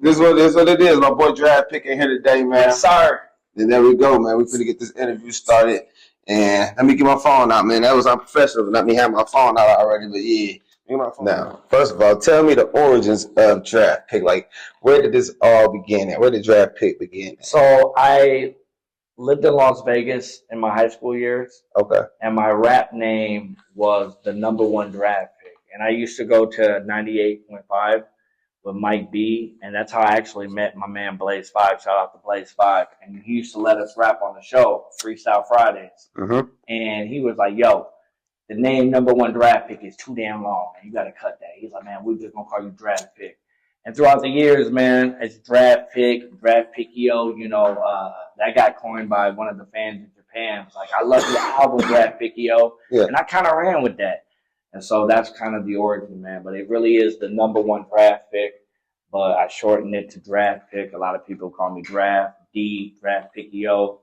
This what it is. My boy Draft Pick in here today, man. Yes, sir. And there we go, man. We finna get this interview started. And let me get my phone out, man. That was unprofessional. Let me have my phone out already, but yeah. Now, first of all, tell me the origins of Draft Pick. Like, where did this all begin at? Where did Draft Pick begin at? So I lived in Las Vegas in my high school years. Okay. And my rap name was the #1 Draft Pick. And I used to go to 98.5 with Mike B. And that's how I actually met my man Blaze 5. Shout out to Blaze 5. And he used to let us rap on the show, Freestyle Fridays. Mm-hmm. And he was like, yo, the name #1 Draft Pick is too damn long, man. You got to cut that. He's like, man, we're just going to call you Draft Pick. And throughout the years, man, it's Draft Pickio, you know, that got coined by one of the fans in Japan. It's like, I love your album, Draft Pickio. Yeah. And I kind of ran with that. And so that's kind of the origin, man. But it really is the #1 Draft Pick. But I shortened it to Draft Pick. A lot of people call me Draft Pickio.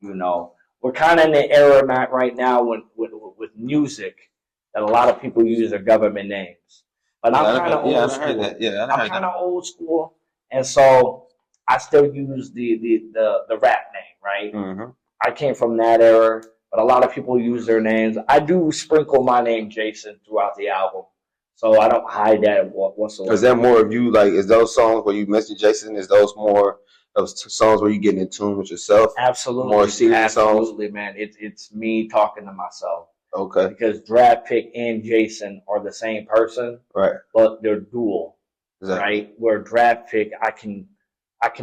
You know, we're kind of in the era right now with music that a lot of people use their government names. But I'm kind of old school. I'm kind of old school, and so I still use the rap name, right? Mm-hmm. I came from that era, but a lot of people use their names. I do sprinkle my name Jason throughout the album, so I don't hide that whatsoever. Is that more of you? Like, is those songs where you mention Jason? Is those more those songs where you get in tune with yourself? Absolutely, more serious songs. Absolutely, man. It's me talking to myself. Okay. Because Draft Pick and Jason are the same person, right? But they're dual, exactly. Right? Where Draft Pick, I can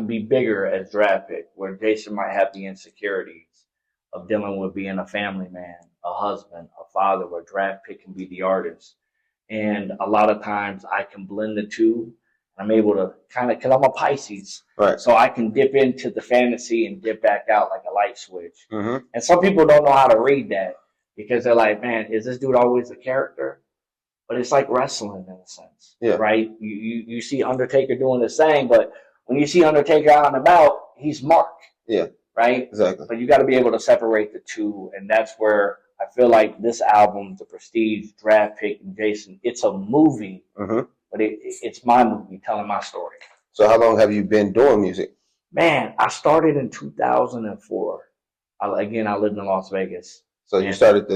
be bigger as Draft Pick. Where Jason might have the insecurities of dealing with being a family man, a husband, a father. Where Draft Pick can be the artist, and a lot of times I can blend the two. I'm able to kind of, because I'm a Pisces, right? So I can dip into the fantasy and dip back out like a light switch. Mm-hmm. And some people don't know how to read that. Because they're like, man, is this dude always a character? But it's like wrestling in a sense, yeah. Right? You see Undertaker doing the same, but when you see Undertaker out and about, he's Mark, yeah, right? Exactly. But you got to be able to separate the two, and that's where I feel like this album, The Prestige, Draft Pick, and Jason, it's a movie, mm-hmm. but it's my movie telling my story. So how long have you been doing music? Man, I started in 2004. I lived in Las Vegas. So you started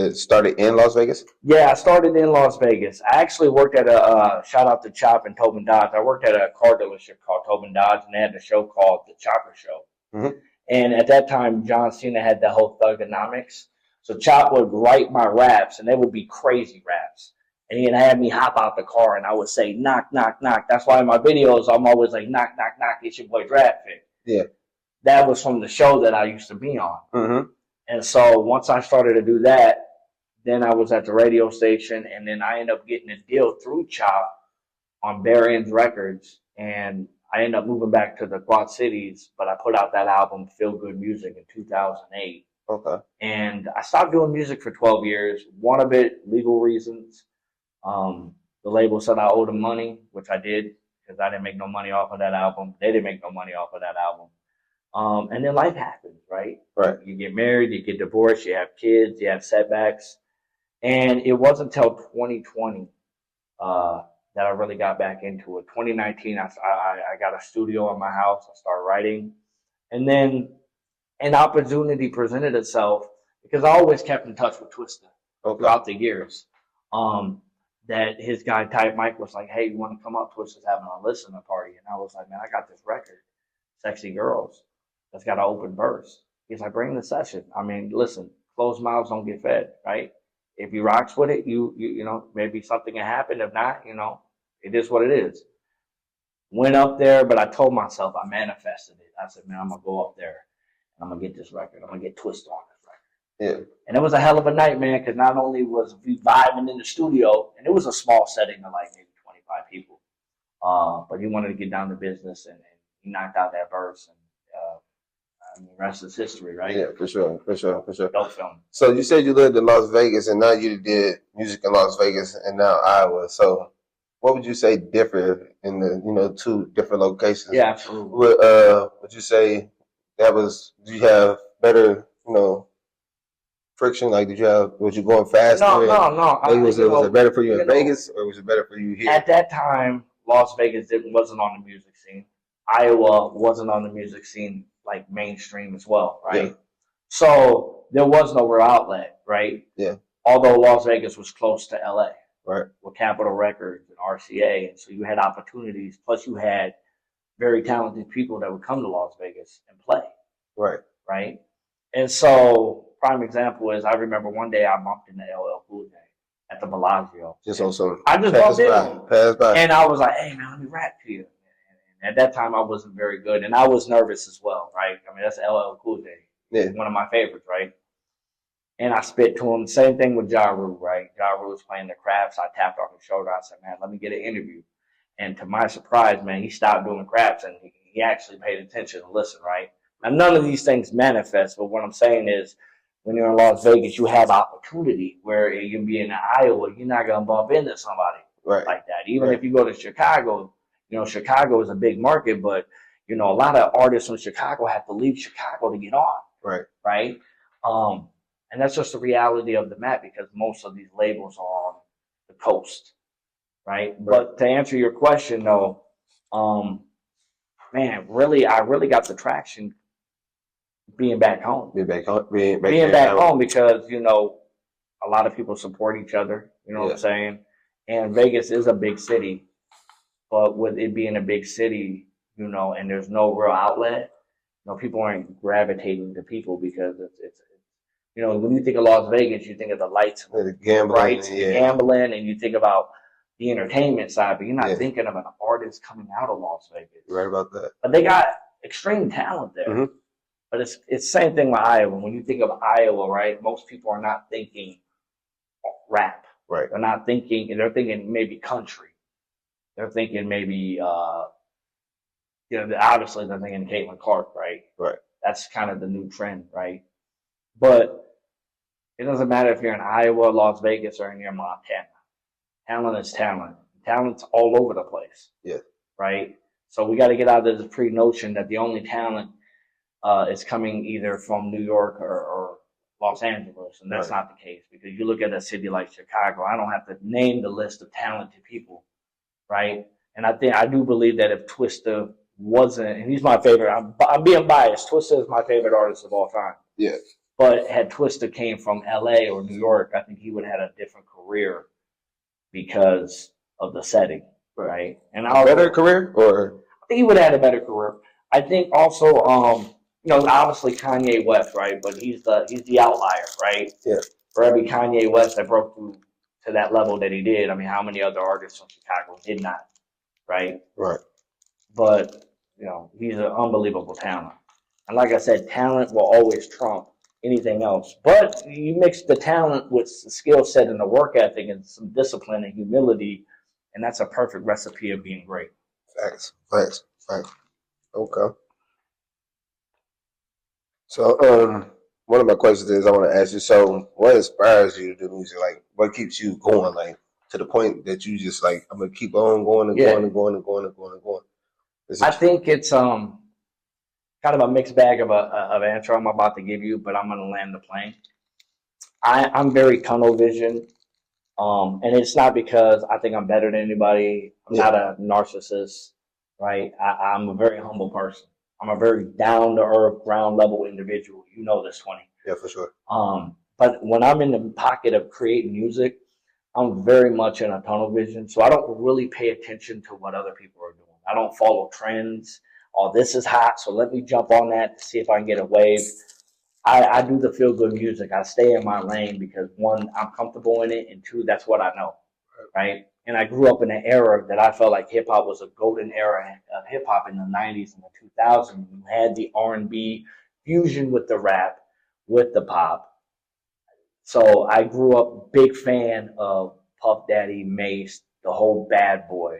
in Las Vegas? Yeah, I started in Las Vegas. I actually worked at a shout out to Chop and Tobin Dodge. I worked at a car dealership called Tobin Dodge, and they had a show called The Chopper Show. Mm-hmm. And at that time, John Cena had the whole Thugonomics. So Chop would write my raps, and they would be crazy raps. And he'd have me hop out the car, and I would say, knock, knock, knock. That's why in my videos, I'm always like, knock, knock, knock. It's your boy Draft Pick. Yeah. That was from the show that I used to be on. Mm-hmm. And so once I started to do that, then I was at the radio station, and then I ended up getting a deal through Chop on Bear Ends Records, and I ended up moving back to the Quad Cities, but I put out that album, Feel Good Music, in 2008. Okay. And I stopped doing music for 12 years. One of it, legal reasons. The label said I owed them money, which I did, because I didn't make no money off of that album. They didn't make no money off of that album. And then life happens, right? Right. You get married, you get divorced, you have kids, you have setbacks. And it wasn't until 2020 that I really got back into it. 2019, I got a studio in my house. I started writing. And then an opportunity presented itself because I always kept in touch with Twista throughout the years. That his guy, Type Mike, was like, hey, you want to come up? Twista's having a listener party. And I was like, man, I got this record, Sexy Girls, that's got an open verse. He's like, bring the session. I mean, listen, closed mouths don't get fed, right? If you rocks with it, you know, maybe something can happen. If not, you know, it is what it is. Went up there, but I told myself, I manifested it. I said, man, I'm going to go up there and I'm going to get this record. I'm going to get Twista on this record. Yeah. And it was a hell of a night, man, because not only was we vibing in the studio, and it was a small setting of like maybe 25 people, but he wanted to get down to business, and he knocked out that verse, and I mean, the rest is history, right? Yeah, for sure. Dope film. So you said you lived in Las Vegas, and now you did music in Las Vegas, and now Iowa. So what would you say differ in the, two different locations? Yeah, absolutely. Would you say did you have better, friction? Like, was you going faster? No. Was it better for you in Vegas, or was it better for you here? At that time, Las Vegas wasn't on the music scene. Iowa wasn't on the music scene like mainstream as well, right? Yeah. So there was no real outlet, right? Yeah. Although Las Vegas was close to LA, Right. with Capitol Records and RCA, and so you had opportunities. Plus, you had very talented people that would come to Las Vegas and play, Right. right? And so, prime example is I remember one day I bumped into LL Cool J at the Bellagio. Just on some. I just bumped into him. Pass by. And I was like, hey, man, let me rap to you. And at that time, I wasn't very good. And I was nervous as well, right? I mean, that's LL Cool J. Yeah. One of my favorites, right? And I spit to him. Same thing with Ja Rule, right? Ja Rule was playing the craps. I tapped on his shoulder. I said, man, let me get an interview. And to my surprise, man, he stopped doing craps and he actually paid attention and listened, right? Now, none of these things manifest, but what I'm saying is when you're in Las Vegas, you have opportunity where you can be in Iowa, you're not going to bump into somebody like that. Even if you go to Chicago, you know, Chicago is a big market, but, you know, a lot of artists from Chicago have to leave Chicago to get on. Right? And that's just the reality of the map because most of these labels are on the coast, right? But to answer your question, though, man, really, I really got the traction being back home. Being back home because, you know, a lot of people support each other, you know what I'm saying? And Vegas is a big city, but with it being a big city, you know, and there's no real outlet, you know, people aren't gravitating to people because it's you know, when you think of Las Vegas, you think of the lights, the gambling, gambling, and you think about the entertainment side, but you're not thinking of an artist coming out of Las Vegas. You're right about that. But they got extreme talent there. Mm-hmm. But it's the same thing with Iowa. When you think of Iowa, right, most people are not thinking rap. Right. They're thinking maybe country. They're thinking maybe, you know, obviously they're thinking Caitlin Clark, right? Right. That's kind of the new trend, right? But it doesn't matter if you're in Iowa, Las Vegas, or near Montana. Talent is talent. Talent's all over the place. Yeah. Right? So we got to get out of this pre-notion that the only talent is coming either from New York or Los Angeles. And that's not the case because you look at a city like Chicago, I don't have to name the list of talented people. Right? And I do believe that if Twista wasn't, and he's my favorite, I'm being biased. Twista is my favorite artist of all time. Yeah. But had Twista came from LA or New York, I think he would have had a different career because of the setting, right? And a better career, or I think he would have had a better career. I think also, you know, obviously Kanye West, right? But he's the outlier, right? Yeah. For every Kanye West that broke through to that level that he did, I mean, how many other artists from Chicago did not, right? Right. But you know, he's an unbelievable talent, and like I said, talent will always trump anything else. But you mix the talent with the skill set and the work ethic and some discipline and humility, and that's a perfect recipe of being great. Facts. Okay. So, one of my questions is I want to ask you, so what inspires you to do music? Like, what keeps you going, like, to the point that you just, like, I'm going to keep on going and going and going and going and going and going? I think it's, kind of a mixed bag of answer I'm about to give you, but I'm going to land the plane. I'm very tunnel vision, and it's not because I think I'm better than anybody. I'm not a narcissist, right? I'm a very humble person. I'm a very down-to-earth, ground-level individual. You know this, 20. Yeah, for sure. But when I'm in the pocket of creating music, I'm very much in a tunnel vision, so I don't really pay attention to what other people are doing. I don't follow trends. Oh, this is hot, so let me jump on that to see if I can get a wave. I do the feel-good music. I stay in my lane because, one, I'm comfortable in it, and two, that's what I know, right? And I grew up in an era that I felt like hip-hop was a golden era of hip-hop in the 90s and the 2000s. You had the R&B fusion with the rap, with the pop. So I grew up big fan of Puff Daddy, Mace, the whole Bad Boy,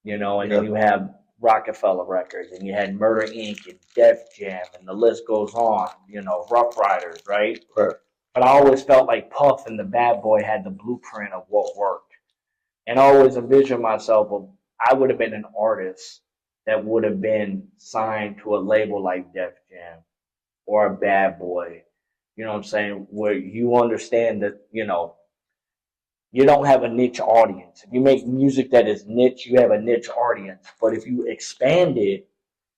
you know, and then you have Rockefeller Records, and you had Murder Inc. and Def Jam, and the list goes on, you know, Rough Riders, right? Right. But I always felt like Puff and the Bad Boy had the blueprint of what worked. And I always envisioned myself, I would have been an artist that would have been signed to a label like Def Jam or a Bad Boy, you know what I'm saying, where you understand that, you know, you don't have a niche audience. If you make music that is niche, you have a niche audience. But if you expand it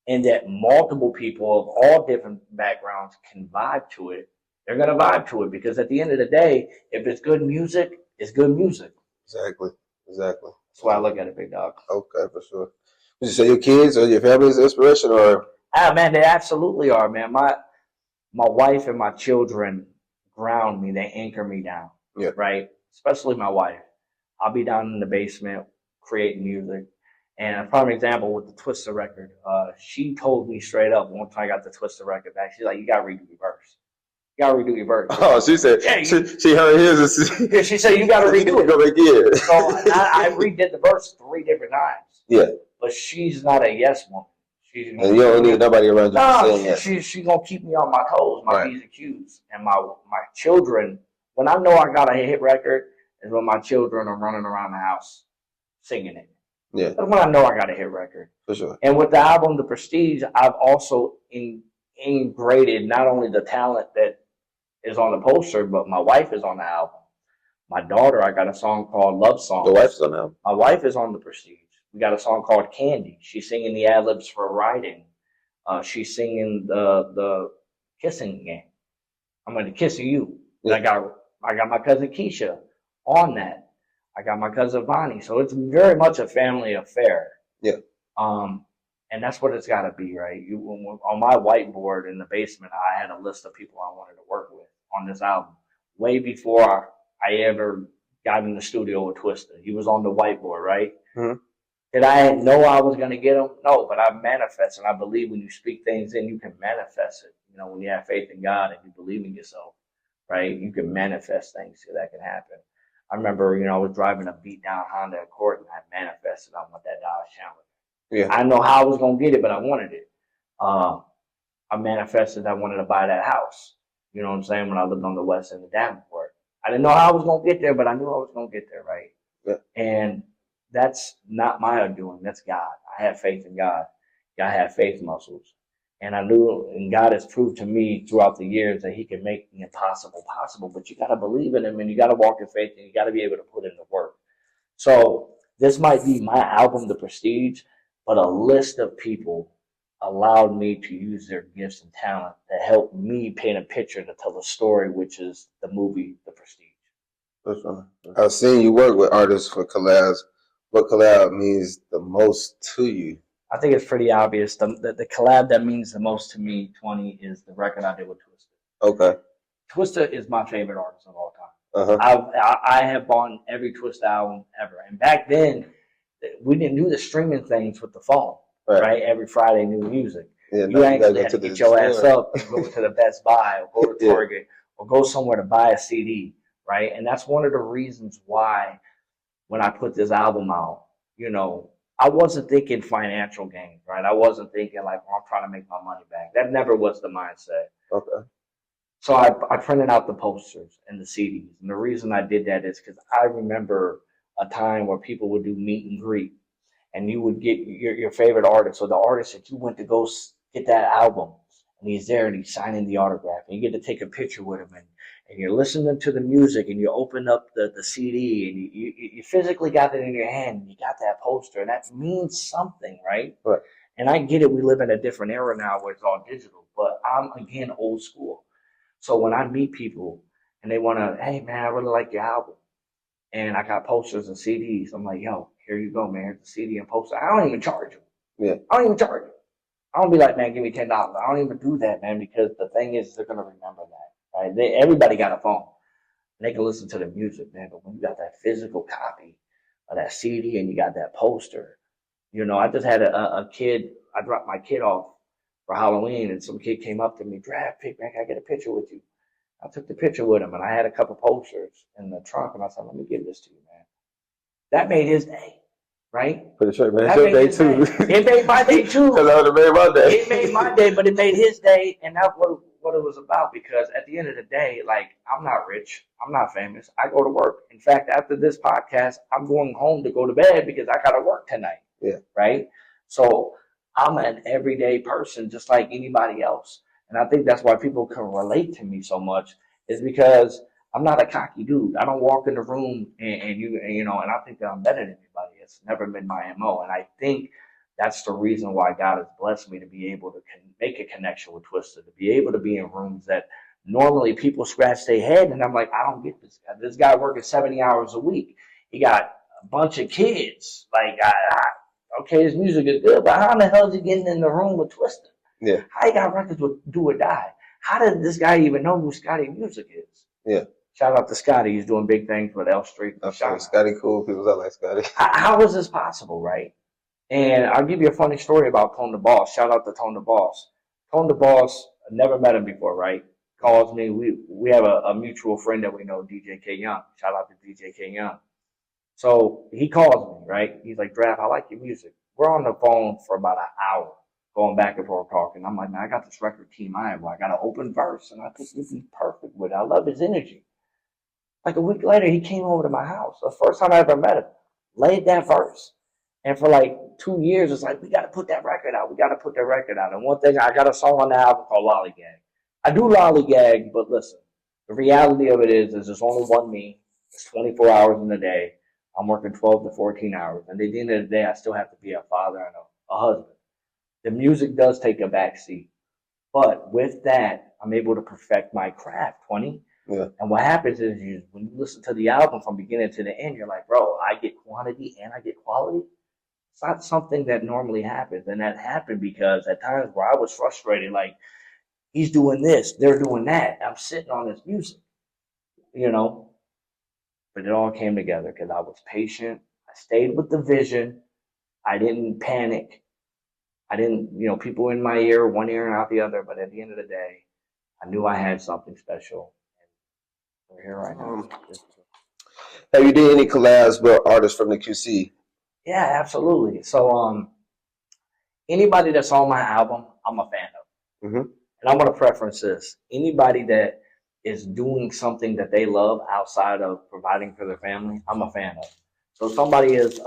and that multiple people of all different backgrounds can vibe to it, they're gonna vibe to it because at the end of the day, if it's good music, it's good music. Exactly. Exactly. That's why I look at it, big dog. Okay, for sure. Would you say your kids or your family is inspiration, or? Ah, man, they absolutely are, man. My wife and my children ground me. They anchor me down. Yeah. Right. Especially my wife. I'll be down in the basement creating music. And a prime example with the Twista record, she told me straight up once I got the Twista record back, she's like, you gotta redo your verse. You gotta redo your verse. Oh, she said, yeah, she heard his. Yeah, she said, you gotta redo it. Go back in. So I redid the verse 3 different times. Yeah. But she's not a yes woman. And you don't need nobody around you saying that. She's gonna keep me on my toes, my Right. P's and Q's. And my children, when I know I got a hit record, is when my children are running around the house singing it. Yeah. That's when I know I got a hit record. For sure. And with the album The Prestige, I've also ingraded not only the talent that is on the poster, but my wife is on the album. My daughter, I got a song called Love Song. The wife's on the album. My wife is on The Prestige. We got a song called Candy. She's singing the ad-libs for Riding. She's singing the kissing game. I'm going to kiss you. Yeah. I got my cousin Keisha on that. I got my cousin Bonnie. So it's very much a family affair. Yeah. And that's what it's got to be, right? On my whiteboard in the basement, I had a list of people I wanted to work with on this album way before I ever got in the studio with Twista. He was on the whiteboard, right? Mm-hmm. Did I know I was going to get him? No, but I manifest, and I believe when you speak things in, you can manifest it. You know, when you have faith in God and you believe in yourself, right? You can manifest things so that can happen. I remember, I was driving a beat down Honda Accord, and I manifested I want that Dodge Challenger. Yeah. I know how I was going to get it, but I wanted it. I manifested I wanted to buy that house. You know what I'm saying? When I lived on the west end of Davenport. I didn't know how I was going to get there, but I knew I was going to get there, right? Yeah. And that's not my undoing. That's God. I have faith in God. I have faith muscles. And I knew, and God has proved to me throughout the years that he can make the impossible possible, but you got to believe in him and you got to walk in faith and you got to be able to put in the work. So this might be my album, The Prestige, but a list of people allowed me to use their gifts and talent that helped me paint a picture to tell a story, which is the movie, The Prestige. I've seen you work with artists for collabs. What collab means the most to you? I think it's pretty obvious. The collab that means the most to me, 20, is the record I did with Twista. Okay. Twista is my favorite artist of all time. Uh-huh. I have bought every Twista album ever. And back then, we didn't do the streaming things with the phone, right? Every Friday, new music. Yeah, you actually had to get your ass up and go to the Best Buy or go to Target or go somewhere to buy a CD, right? And that's one of the reasons why when I put this album out, I wasn't thinking financial gain, right? I wasn't thinking like, I'm trying to make my money back. That never was the mindset. Okay. So I printed out the posters and the CDs. And the reason I did that is because I remember a time where people would do meet and greet and you would get your favorite artist or the artist that you went to go get that album. And he's there and he's signing the autograph. And you get to take a picture with him and you're listening to the music and you open up the CD and you physically got it in your hand and you got that poster and that means something, right? Right. And I get it. We live in a different era now where it's all digital, but I'm, again, old school. So when I meet people and they want to, hey, man, I really like your album. And I got posters and CDs. I'm like, yo, here you go, man. Here's the CD and poster. I don't even charge them. Yeah. I don't even charge them. I don't be like, man, give me $10. I don't even do that, man, because the thing is they're going to remember that. Right? Everybody got a phone. And they can listen to the music, man. But when you got that physical copy of that CD and you got that poster, I just had a kid. I dropped my kid off for Halloween, and some kid came up to me, Draft Pick, man, can I get a picture with you? I took the picture with him, and I had a couple posters in the trunk, and I said, let me give this to you, man. That made his day, right? For sure, man. It's your day, too. It made my day, too. Because I would have made my day. It made my day, but it made his day, and that's what it was about, because at the end of the day, like, I'm not rich. I'm not famous. I go to work. In fact, after this podcast, I'm going home to go to bed because I got to work tonight. Yeah. Right? So I'm an everyday person just like anybody else. And I think that's why people can relate to me so much is because I'm not a cocky dude. I don't walk in the room and I think that I'm better than anybody. It's never been my MO. And I think that's the reason why God has blessed me to be able to make a connection with Twista, to be able to be in rooms that normally people scratch their head, and I'm like, I don't get this guy. This guy working 70 hours a week. He got a bunch of kids. Like, okay, his music is good, but how in the hell is he getting in the room with Twista? Yeah. How he got records with Do or Die? How did this guy even know who Scotty Music is? Yeah. Shout out to Scotty. He's doing big things with L Street. Scotty cool. People that like Scotty. How is this possible, right? And I'll give you a funny story about Tone the Boss. Shout out to Tone the Boss. Tone the Boss, I never met him before, right? Calls me. We have a mutual friend that we know, DJ K Young. Shout out to DJ K Young. So he calls me, right? He's like, Draft, I like your music. We're on the phone for about an hour, going back and forth talking. I'm like, man, I got this record, Team Iowa. I got an open verse, and I think you'd be perfect with it. I love his energy. Like a week later, he came over to my house. The first time I ever met him, laid that verse. And for like 2 years, it's like, we got to put that record out. We got to put that record out. And one thing, I got a song on the album called Lollygag. I do lollygag, but listen, the reality of it is there's only one me. It's 24 hours in a day. I'm working 12 to 14 hours. And at the end of the day, I still have to be a father and a husband. The music does take a backseat. But with that, I'm able to perfect my craft, 20. Yeah. And what happens is when you listen to the album from beginning to the end, you're like, bro, I get quantity and I get quality. It's not something that normally happens. And that happened because at times where I was frustrated, like, he's doing this, they're doing that. I'm sitting on this music, you know. But it all came together because I was patient. I stayed with the vision. I didn't panic. I didn't, people in my ear, one ear and out the other. But at the end of the day, I knew I had something special. And we're here right now. Have you did any collabs with artists from the QC? Yeah, absolutely. So anybody that's on my album, I'm a fan of. Mm-hmm. And I want to preference this. Anybody that is doing something that they love outside of providing for their family, I'm a fan of. So somebody is,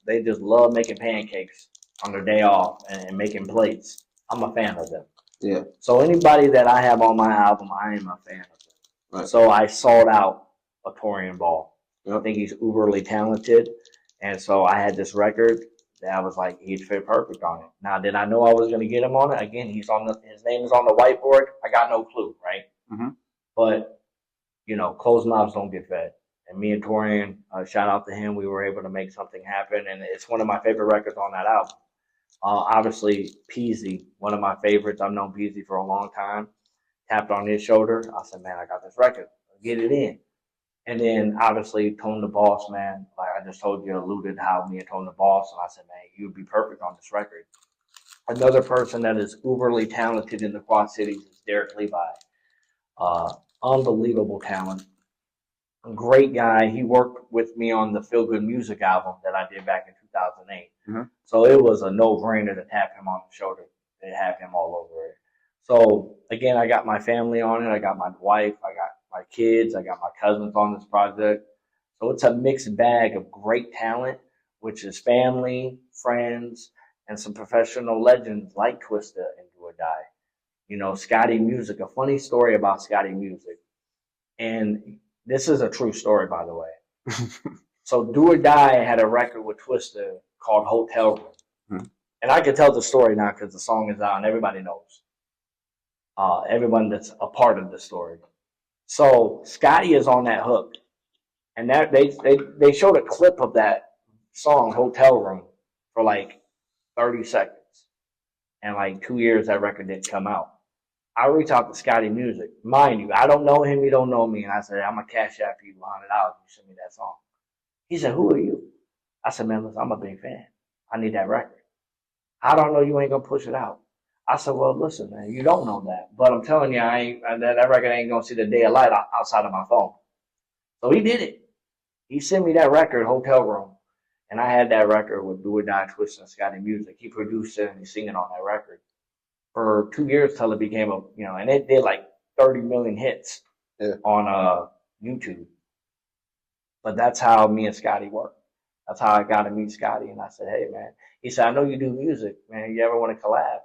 they just love making pancakes on their day off and making plates. I'm a fan of them. Yeah. So anybody that I have on my album, I am a fan of them. Right. So I sold out a Torian Ball. Yep. I think he's uberly talented. And so I had this record that I was like, he'd fit perfect on it. Now, did I know I was going to get him on it? Again, his name is on the whiteboard. I got no clue, right? Mm-hmm. But, closed mouths don't get fed. And me and Torian, shout out to him, we were able to make something happen. And it's one of my favorite records on that album. Obviously, Peasy, one of my favorites. I've known Peasy for a long time. Tapped on his shoulder. I said, man, I got this record. Get it in. And then, obviously, Tone the Boss, man. Like I just told you, alluded how me and Tone the Boss. And I said, man, you would be perfect on this record. Another person that is uberly talented in the Quad Cities is Derek Levi. Unbelievable talent. A great guy. He worked with me on the Feel Good Music album that I did back in 2008. Mm-hmm. So it was a no-brainer to tap him on the shoulder and have him all over it. So, again, I got my family on it. I got my wife. I got my kids. I got my cousins on this project. So it's a mixed bag of great talent, which is family, friends, and some professional legends like Twista and Do or Die. Scotty Music, a funny story about Scotty Music. And this is a true story, by the way. So Do or Die had a record with Twista called Hotel Room. Mm-hmm. And I can tell the story now because the song is out and everybody knows. Everyone that's a part of the story. So Scotty is on that hook. And that they showed a clip of that song, Hotel Room, for like 30 seconds. And like 2 years that record didn't come out. I reached out to Scotty Music. Mind you, I don't know him, he don't know me. And I said, I'm going to cash out for you $100 if you send me that song. He said, who are you? I said, man, listen, I'm a big fan. I need that record. I don't know you ain't going to push it out. I said, well, listen, man, you don't know that. But I'm telling you, that record ain't going to see the day of light outside of my phone. So he did it. He sent me that record, Hotel Room. And I had that record with Do or Die, Twista, and Scotty Music. He produced it and he's singing on that record for 2 years till it became and it did like 30 million hits on YouTube. But that's how me and Scotty worked. That's how I got to meet Scotty. And I said, hey, man. He said, I know you do music, man. You ever want to collab?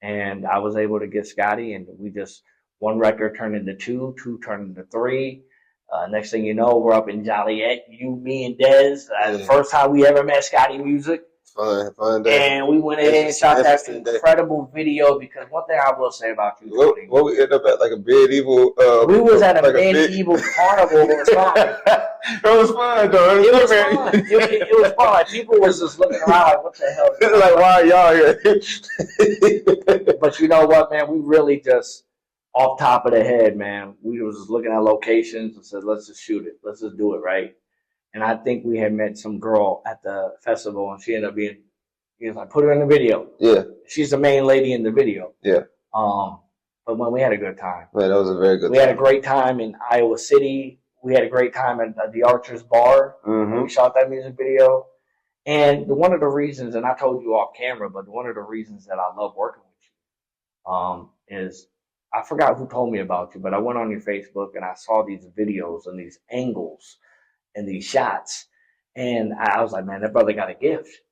And I was able to get Scotty, and we just, one record turned into two turned into three. Next thing you know, we're up in Joliet, you, me, and Dez. The first time we ever met Scotty Music. fun day. And we went ahead and shot that incredible video because one thing I will say about you, Tony. What we ended up at, like a medieval. We was at a medieval carnival or something. It was fun, though. It was fun. It was fun. People was just looking around like, what the hell? It's like, why are y'all here? But you know what, man? We really just, off top of the head, man, we was just looking at locations and said, let's just shoot it. Let's just do it, right? And I think we had met some girl at the festival, and she ended up being, he was like, put her in the video. Yeah. She's the main lady in the video. Yeah. But when we had a good time. Man, that was a very good time. We had a great time in Iowa City. We had a great time at the Archer's Bar. Mm-hmm. We shot that music video. And one of the reasons, and I told you off camera, but one of the reasons that I love working with you is, I forgot who told me about you, but I went on your Facebook and I saw these videos and these angles and these shots. And I was like, man, that brother got a gift.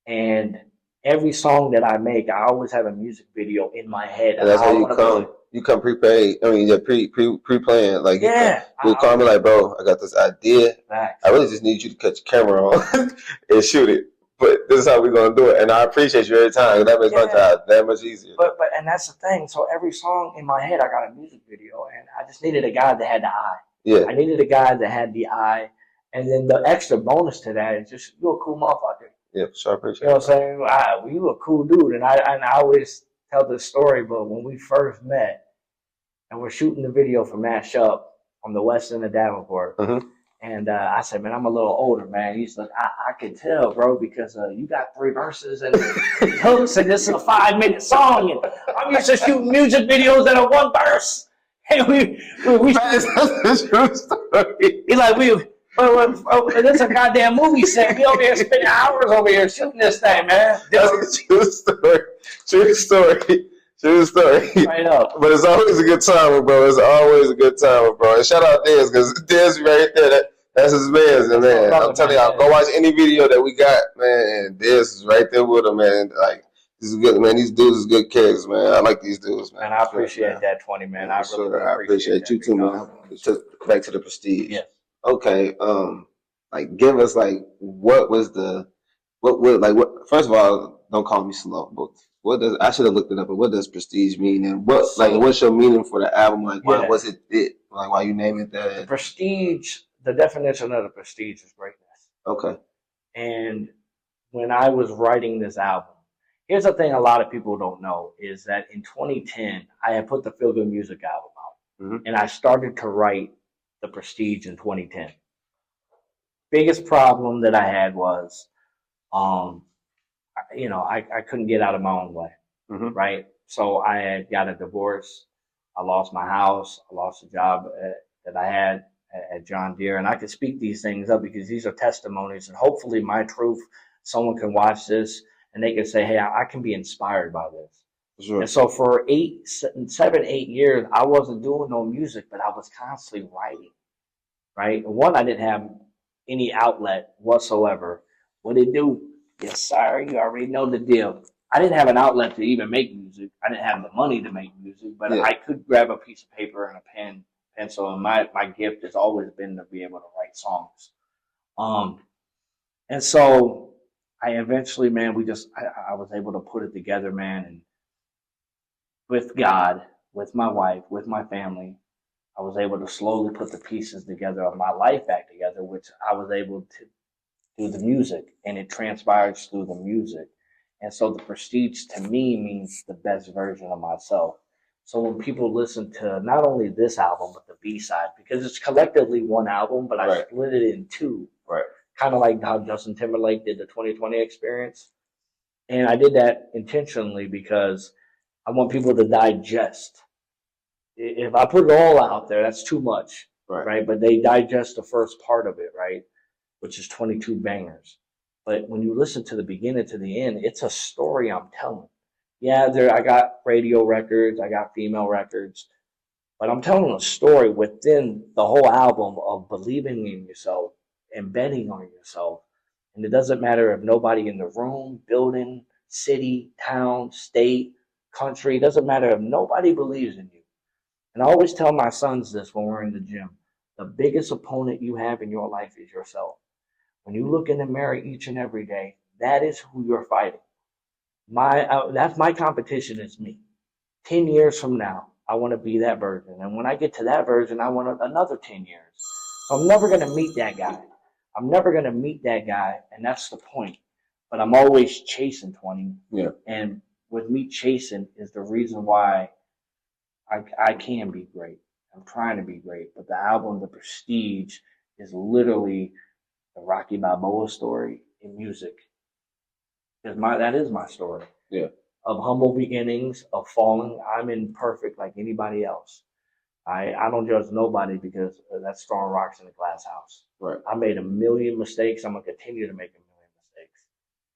And every song that I make, I always have a music video in my head. And that's how you come. You come prepaid. I mean, you're pre-planned. Like, you call me like, bro, I got this idea. I really just need you to cut your camera on and shoot it. But this is how we're gonna do it. And I appreciate you every time. That makes my job that much easier. But and that's the thing. So every song in my head, I got a music video, and I just needed a guy that had the eye. Yeah. I needed a guy that had the eye, and then the extra bonus to that is just, you're a cool motherfucker. Yeah, for sure. Appreciate it. You know what I'm saying? You a cool dude, and I always tell this story. But when we first met, and we're shooting the video for Mash Up on the west end of Davenport. Mm-hmm. And I said, man, I'm a little older, man. He's like, I could tell, bro, because you got 3 verses and hooks, and this is a 5-minute song. And I'm used to shooting music videos that are 1 verse. And we that's a true story. He's like, this is a goddamn movie set. We over here spending hours over here shooting this thing, man. That's a true story. True story. True story. Right up. But it's always a good time, bro. It's always a good time, bro. And shout out Dez, because Dez right there. That's his man's, and man. I'm telling y'all, go watch any video that we got, man. And Dez is right there with him, man. Like, this is good, man. These dudes is good kids, man. I like these dudes, man. And I appreciate that, 20, man. I really appreciate you too, man. Back to the Prestige. Yeah. Okay. Like, give us like what first of all, don't call me slow, but what does, I should have looked it up, but what does Prestige mean, and what's your meaning for the album? Like, why was it like, why you name it that? The Prestige, the definition of the Prestige is greatness. Okay. And when I was writing this album, here's the thing a lot of people don't know is that in 2010, I had put the Feel Good Music album out, mm-hmm. and I started to write the Prestige in 2010. Biggest problem that I had was, I couldn't get out of my own way, mm-hmm. right? So I had got a divorce. I lost my house. I lost the job that I had at John Deere. And I could speak these things up because these are testimonies. And hopefully my truth, someone can watch this and they can say, hey, I can be inspired by this. Sure. And so for 7, 8 years, I wasn't doing no music, but I was constantly writing, right? One, I didn't have any outlet whatsoever. What it do? Yes, sir. You already know the deal. I didn't have an outlet to even make music. I didn't have the money to make music, but I could grab a piece of paper and a pen, pencil, and my gift has always been to be able to write songs. And so I eventually, man, I was able to put it together, man, and with God, with my wife, with my family, I was able to slowly put the pieces together of my life back together, which I was able to do the music, and it transpires through the music. And so the Prestige to me means the best version of myself. So when people listen to not only this album, but the B-side, because it's collectively one album, but I split it in 2. Right. Kind of like how Justin Timberlake did the 2020 Experience. And I did that intentionally because I want people to digest. If I put it all out there, that's too much, right? But they digest the first part of it, right? Which is 22 bangers. But when you listen to the beginning to the end, it's a story I'm telling. Yeah, I got radio records, I got female records, but I'm telling a story within the whole album of believing in yourself and betting on yourself. And it doesn't matter if nobody in the room, building, city, town, state, country, it doesn't matter if nobody believes in you. And I always tell my sons this when we're in the gym. The biggest opponent you have in your life is yourself. When you look in the mirror each and every day, that is who you're fighting. That's my competition is me. 10 years from now, I want to be that version. And when I get to that version, I want another 10 years. So I'm never going to meet that guy. I'm never going to meet that guy. And that's the point. But I'm always chasing 20. Yeah. And with me chasing is the reason why I can be great. I'm trying to be great. But the album, The Prestige, is literally the Rocky Balboa story in music. That is my story. Yeah. Of humble beginnings, of falling. I'm imperfect like anybody else. I don't judge nobody because that's throwing rocks in a glass house. Right. I made a million mistakes. I'm going to continue to make a million mistakes.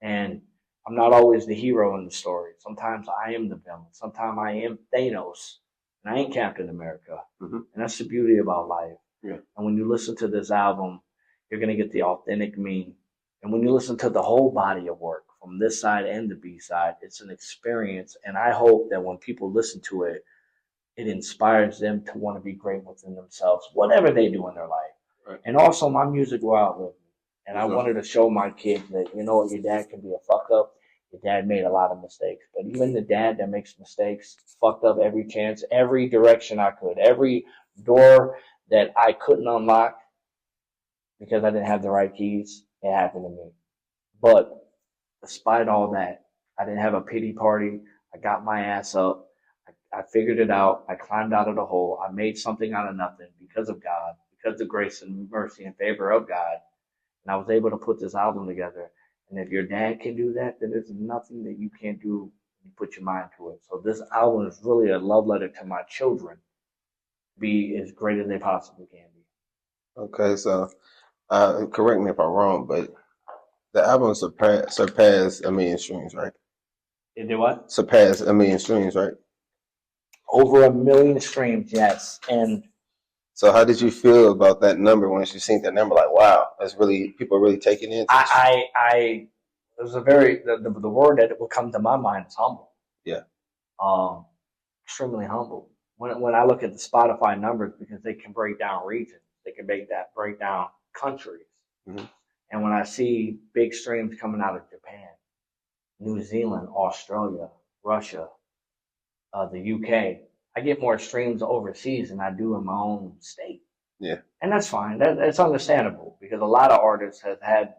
And I'm not always the hero in the story. Sometimes I am the villain. Sometimes I am Thanos. And I ain't Captain America. Mm-hmm. And that's the beauty about life. Yeah. And when you listen to this album, you're going to get the authentic me. And when you listen to the whole body of work, from this side and the B side, it's an experience. And I hope that when people listen to it, it inspires them to want to be great within themselves, whatever they do in their life. Right. And also, my music will outlive me. And I Sure. wanted to show my kids that, you know what, your dad can be a fuck up. Your dad made a lot of mistakes. But even the dad that makes mistakes fucked up every chance, every direction I could, every door that I couldn't unlock because I didn't have the right keys, it happened to me. But despite all that, I didn't have a pity party. I got my ass up. I figured it out. I climbed out of the hole. I made something out of nothing because of God, because of the grace and mercy and favor of God. And I was able to put this album together. And if your dad can do that, then there's nothing that you can't do when you put your mind to it. So this album is really a love letter to my children. Be as great as they possibly can be. Okay, so correct me if I'm wrong, but the album surpassed 1 million streams, right? It did what? Surpassed 1 million streams, right? Over 1 million streams, yes. And so how did you feel about that number once you seen that number? Like, wow, that's really, people are really taking it. It was a very, the word that would come to my mind is humble. Yeah. Extremely humble. When I look at the Spotify numbers, because they can break down regions, they can break down countries. Mm-hmm. And when I see big streams coming out of Japan, New Zealand, Australia, Russia, the UK, I get more streams overseas than I do in my own state. Yeah. And that's fine. That's understandable because a lot of artists have had to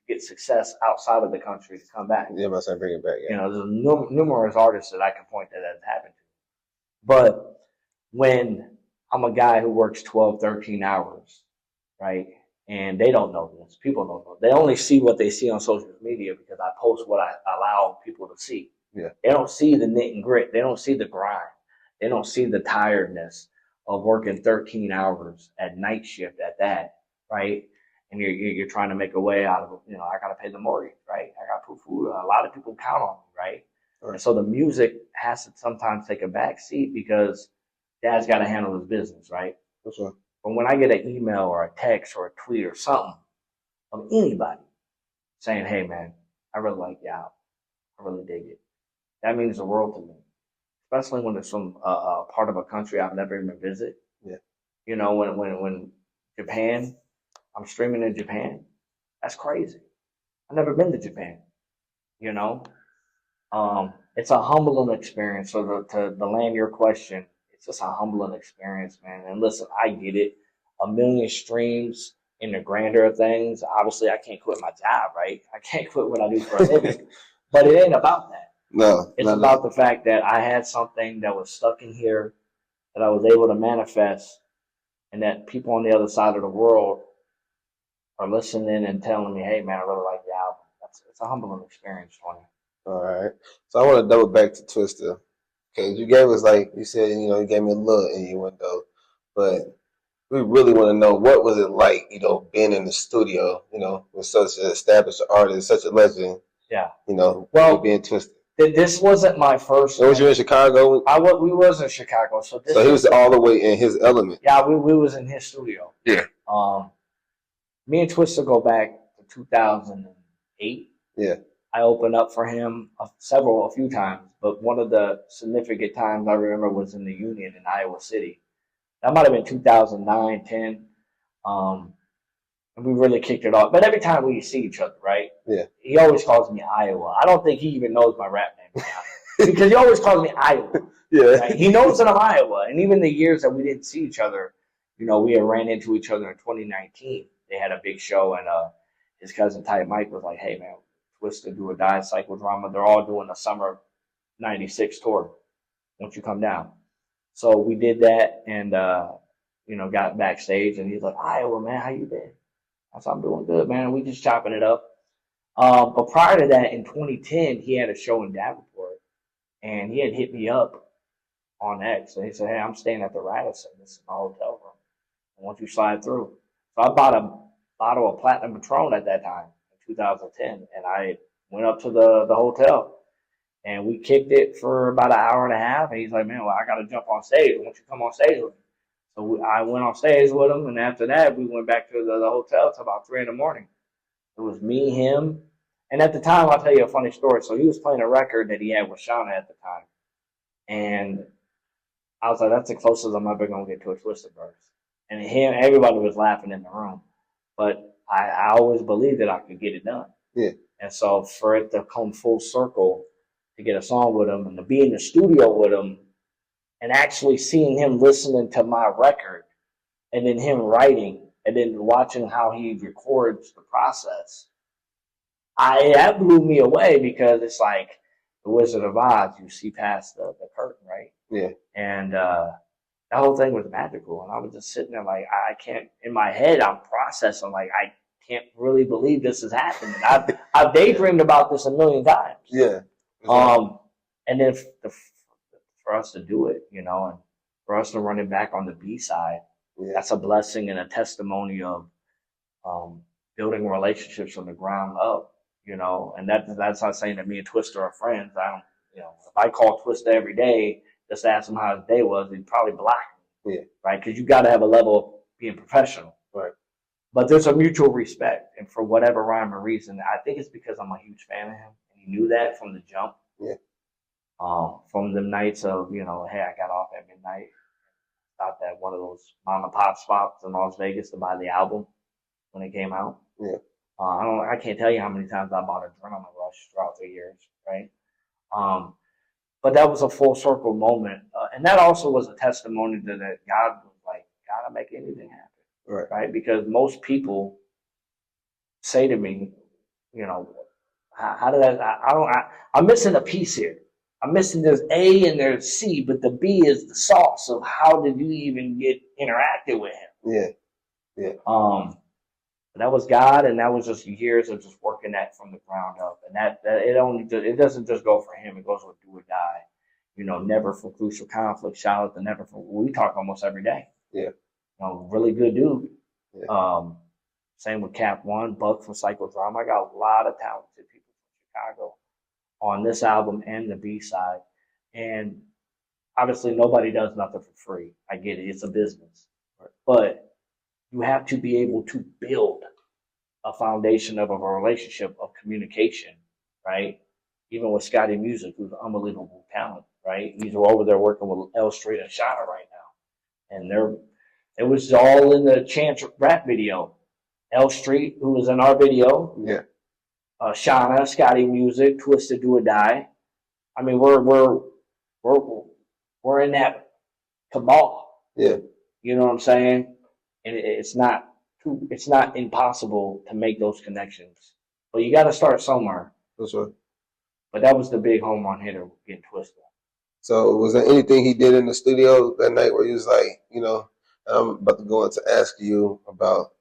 get success outside of the country to come back. Yeah, but I bring it back. Yeah. You know, there's numerous artists that I can point that has happened to. But when I'm a guy who works 12, 13 hours, right? And they don't know this. People don't know. They only see what they see on social media because I post what I allow people to see. Yeah. They don't see the knit and grit. They don't see the grind. They don't see the tiredness of working 13 hours at night shift at that, right? And you're trying to make a way out of it. You know, I got to pay the mortgage, right? I got to put food. A lot of people count on me, right? And so the music has to sometimes take a back seat because dad's got to handle his business, right? For sure. But when I get an email or a text or a tweet or something of anybody saying, hey, man, I really like you out. I really dig it. That means the world to me, especially when it's from a part of a country I've never even visited. Yeah. You know, when Japan, I'm streaming in Japan, that's crazy. I've never been to Japan, you know. It's a humbling experience. So to land your question, it's just a humbling experience, man. And listen, I get it. 1 million streams in the grander of things. Obviously, I can't quit my job, right? I can't quit what I do for a living. But it ain't about that. No. It's about the fact that I had something that was stuck in here that I was able to manifest, and that people on the other side of the world are listening and telling me, hey, man, I really like the album. It's a humbling experience for me. All right. So I want to double back to Twista. Okay, you gave us, like you said, you know, you gave me a look in your window, but we really want to know, what was it like, you know, being in the studio, you know, with such an established artist, such a legend. Yeah. You know, well, being Twista. This wasn't my first. Was you in Chicago? We was in Chicago, so he was all the way in his element. Yeah, we was in his studio. Yeah. Me and Twista go back to 2008. Yeah. I opened up for him a few times, but one of the significant times I remember was in the Union in Iowa City. That might have been 2009, 10. And and we really kicked it off. But every time we see each other, right? Yeah. He always calls me Iowa. I don't think he even knows my rap name because he always calls me Iowa. Yeah. Right? He knows that I'm Iowa, and even the years that we didn't see each other, you know, we had ran into each other in 2019. They had a big show, and his cousin Ty Mike was like, "Hey man, Twista, Do or Die, Psychodrama, they're all doing a summer '96 tour. Won't you come down?" So we did that, and you know, got backstage, and he's like, "Iowa, man, how you been?" I said, "I'm doing good, man. We just chopping it up." But prior to that, in 2010, he had a show in Davenport, and he had hit me up on X, and he said, "Hey, I'm staying at the Radisson. This is my hotel room. I want you to slide through." So I bought a bottle of Platinum Patron at that time in 2010, and I went up to the hotel, and we kicked it for about an hour and a half. And he's like, "Man, well, I got to jump on stage. Why don't you come on stage with me?" So I went on stage with him, and after that, we went back to the hotel till about 3 in the morning. It was me, him, and at the time, I'll tell you a funny story. So he was playing a record that he had with Shauna at the time, and I was like, "That's the closest I'm ever gonna get to a Twista verse." And everybody was laughing in the room, but I always believed that I could get it done. Yeah. And so for it to come full circle, to get a song with him and to be in the studio with him, and actually seeing him listening to my record, and then him writing, and then watching how he records the process, that blew me away because it's like the Wizard of Oz. You see past the curtain, right? Yeah. And that whole thing was magical. And I was just sitting there like, I can't, in my head, I'm processing, like, I can't really believe this is happening. I've daydreamed about this a million times. Yeah. And then for us to do it, you know, and for us to run it back on the B side, that's a blessing and a testimony of building relationships from the ground up, you know. And that's not saying that me and Twista are friends. I don't, you know, if I call Twista every day, just ask him how his day was, he'd probably block me. Yeah. Right? Because you got to have a level of being professional. Right. But there's a mutual respect. And for whatever rhyme or reason, I think it's because I'm a huge fan of him. And he knew that from the jump. Yeah. From the nights of, you know, hey, I got off at midnight, stopped at one of those mom and pop spots in Las Vegas to buy the album when it came out. Yeah. I can't tell you how many times I bought Adrenaline Rush throughout the years, right? But that was a full circle moment. And that also was a testimony to that God was like, gotta make anything happen. Right? Because most people say to me, you know, how did I'm missing a piece here. I'm missing there's A and there's C, but the B is the sauce. So how did you even get interacted with him? Yeah. Yeah. That was God, and that was just years of just working that from the ground up. And that it doesn't just go for him; it goes with Do or Die. You know, Never for Crucial Conflict. Shout out to Never for. We talk almost every day. Yeah. You know, really good dude. Yeah. Same with Cap One, Buck from Psychodrama. I got a lot of talented people from Chicago on this album and the B side. And obviously, nobody does nothing for free. I get it; it's a business, but you have to be able to build a foundation of a relationship of communication, right? Even with Scotty Music, who's an unbelievable talent, right? He's over there working with L Street and Shauna right now. And it was all in the Chance rap video. L Street, who was in our video. Yeah. Shauna, Scotty Music, Twista, Do or Die. I mean, we're in that cabal. Yeah. You know what I'm saying? And it's not impossible to make those connections, but you got to start somewhere. That's right. But that was the big home run hitter getting Twista. So was there anything he did in the studio that night where he was like, you know, I'm about to go on to ask you about,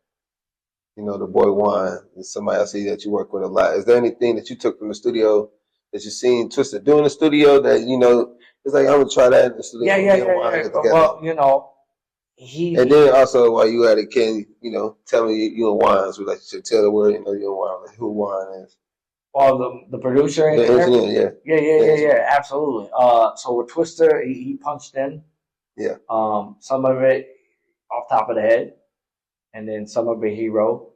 you know, the boy Juan and somebody I see that you work with a lot. Is there anything that you took from the studio that you seen Twista do in the studio that, you know, it's like, I'm gonna try that in the studio? Yeah. Well, you know, and then also while you at it, can you know tell me you and Juan's relationship? Tell the world, you know, you and Juan, like who Juan is. Well, the producer, the engineer, yeah, absolutely. So with Twista, he punched in. Yeah. Some of it off top of the head, and then some of it he wrote.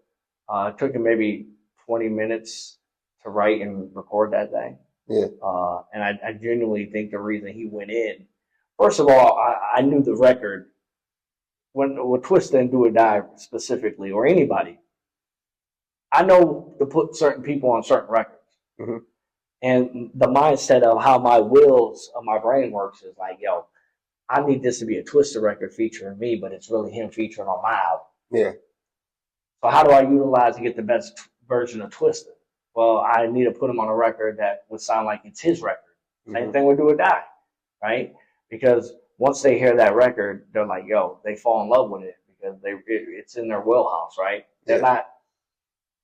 It took him maybe 20 minutes to write and record that thing. Yeah. And I genuinely think the reason he went in, first of all, I knew the record. When with Twista and Do or Die specifically, or anybody, I know to put certain people on certain records. Mm-hmm. And the mindset of how my wheels of my brain works is like, yo, I need this to be a Twista record featuring me, but it's really him featuring on my album. Yeah. So how do I utilize to get the best version of Twista? Well, I need to put him on a record that would sound like it's his record. Same thing with Do or Die, right? Because once they hear that record, they're like, yo, they fall in love with it because it's in their wheelhouse, right? They're not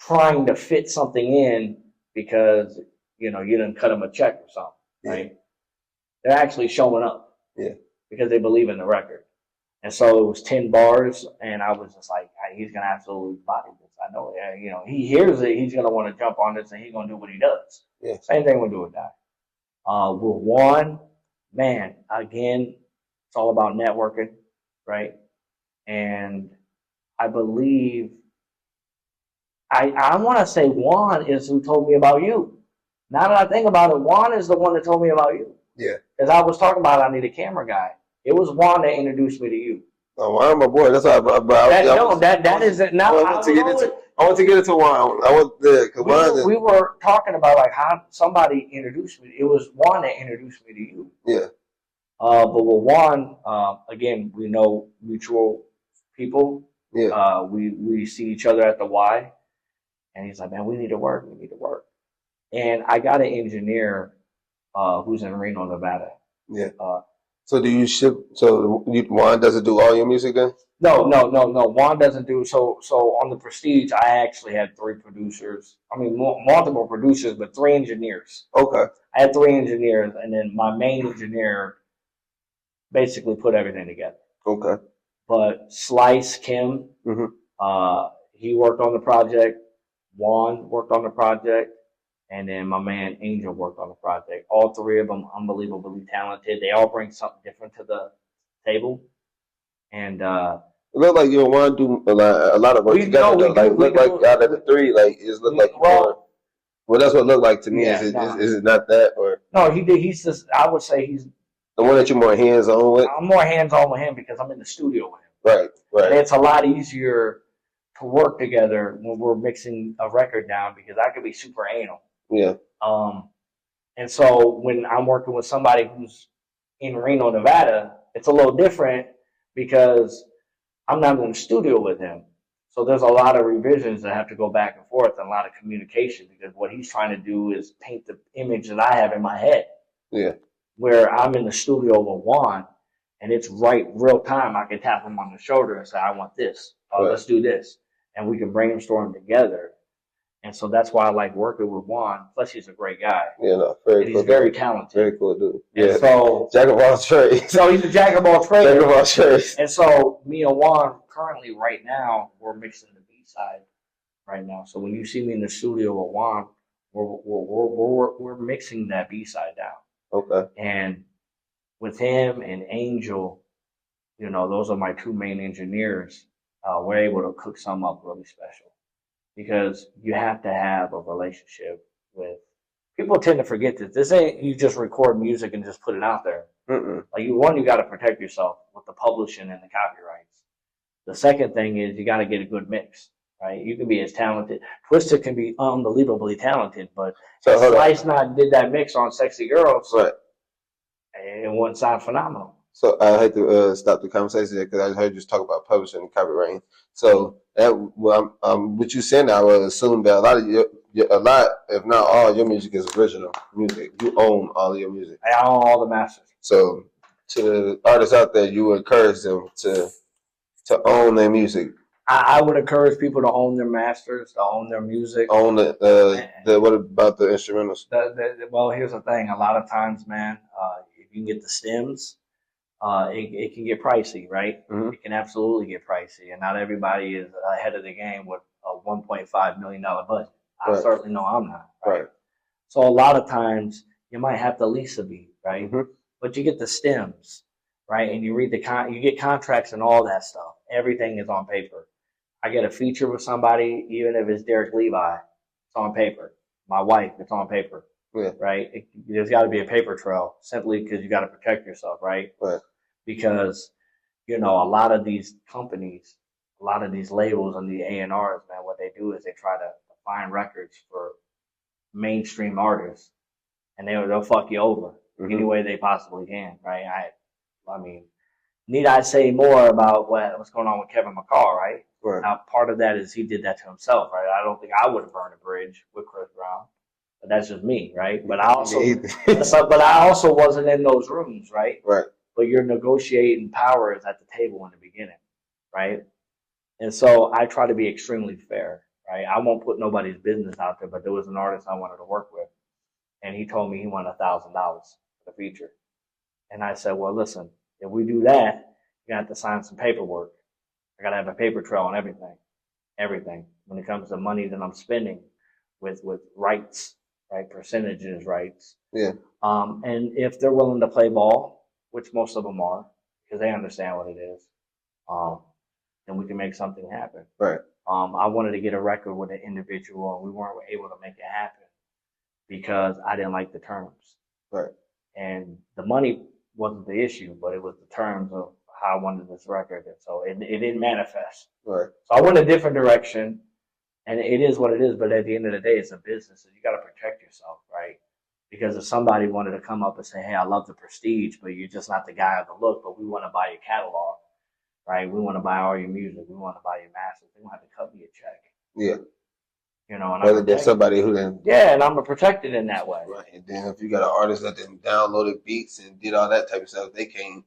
trying to fit something in because, you didn't cut them a check or something, right? They're actually showing up because they believe in the record. And so it was 10 bars, and I was just like, he's going to absolutely body this. I know, he hears it, he's going to want to jump on this, and he's going to do what he does. Yeah. Same thing with Do or Die. With Juan, man, again, it's all about networking, right? And I believe, I want to say Juan is who told me about you. Now that I think about it, Juan is the one that told me about you. Yeah. Because I was talking about I need a camera guy. It was Juan that introduced me to you. Oh, Juan, my boy. That's why I that isn't now. I want to get into Juan. We were talking about like how somebody introduced me. It was Juan that introduced me to you. Yeah. But with Juan, again, we know mutual people. Yeah. We see each other at the Y, and he's like, man, we need to work. We need to work. And I got an engineer who's in Reno, Nevada. Yeah. So do you ship? So Juan doesn't do all your music then? No. Juan doesn't do so. On the Prestige, I actually had 3 producers. I mean, multiple producers, but 3 engineers. Okay. I had 3 engineers, and then my main engineer basically put everything together. Okay. But Slice Kim, he worked on the project. Juan worked on the project. And then my man Angel worked on the project. All 3 of them unbelievably talented. They all bring something different to the table. And it looked like you want to do a lot of work together. Like out of the 3, like it looked like well, that's what it looked like to me. Yeah, is it not that or no? He did. He's just. I would say he's the one that you're more hands on with. I'm more hands on with him because I'm in the studio with him. Right. And it's a lot easier to work together when we're mixing a record down because I could be super anal. Yeah. And so when I'm working with somebody who's in Reno, Nevada, it's a little different because I'm not in the studio with him. So there's a lot of revisions that have to go back and forth and a lot of communication because what he's trying to do is paint the image that I have in my head. Yeah. Where I'm in the studio with Juan and it's real time. I can tap him on the shoulder and say, I want this. Let's do this. And we can brainstorm together. And so that's why I like working with Juan. Plus, he's a great guy. Yeah, no, very cool. He's very talented. Very cool dude. Yeah. And so jack of all trades. So he's a jack of all trades. Jack of all trades. And so me and Juan currently right now we're mixing the B side right now. So when you see me in the studio with Juan, we're mixing that B side down. Okay. And with him and Angel, those are my 2 main engineers. We're able to cook something up really special. Because you have to have a relationship with people. Tend to forget that this ain't you just record music and just put it out there. Like you got to protect yourself with the publishing and the copyrights. The second thing is you got to get a good mix, right? You can be as talented. Twista can be unbelievably talented, but Slice did that mix on Sexy Girls, right? It wouldn't sound phenomenal. So I had to stop the conversation there because I heard you talk about publishing and copywriting. So that what you saying, I would assume that a lot, if not all, your music is original music. You own all of your music. I own all the masters. So to the artists out there, you would encourage them to own their music. I would encourage people to own their masters, to own their music. Own what about the instrumentals? Well, here's the thing. A lot of times, man, if you can get the stems, it can get pricey, right? It can absolutely get pricey, and not everybody is ahead of the game with a $1.5 million budget. I certainly know I'm not. Right? So a lot of times you might have to lease a beat, right? But you get the stems, right? And you read you get contracts and all that stuff. Everything is on paper. I get a feature with somebody, even if it's Derek Levi, it's on paper. My wife, it's on paper. Yeah. Right? There's got to be a paper trail simply because you got to protect yourself, right? Right. Because, a lot of these companies, a lot of these labels and the A&Rs, man, what they do is they try to buying records for mainstream artists, and they'll fuck you over any way they possibly can, right? I mean, need I say more about what's going on with Kevin McCall, right? Right. Now, part of that is he did that to himself, right? I don't think I would have burned a bridge with Chris Brown, but that's just me, right? But I also wasn't in those rooms, right? Right. But your negotiating power is at the table in the beginning, right? And so I try to be extremely fair, right? I won't put nobody's business out there, but there was an artist I wanted to work with, and he told me he wanted $1,000 for the feature. And I said, well, listen, if we do that, you have to sign some paperwork. I got to have a paper trail on everything. When it comes to money that I'm spending with rights, right? Percentages, rights. Yeah. And if they're willing to play ball, which most of them are, because they understand what it is, then we can make something happen. Right. I wanted to get a record with an individual, and we weren't able to make it happen because I didn't like the terms. Right. And the money wasn't the issue, but it was the terms of how I wanted this record. And so it didn't manifest. Right. So I went a different direction, and it is what it is. But at the end of the day, it's a business, and you got to protect yourself, right? Because if somebody wanted to come up and say, hey, I love the Prestige, but you're just not the guy of the look, but we want to buy your catalog, right? We want to buy all your music. We want to buy your masters. They want to cut me a check. Yeah. You know, and whether there's somebody who then. Yeah, and I'm protected in that way. Right. And then if you got an artist that then downloaded beats and did all that type of stuff, they can't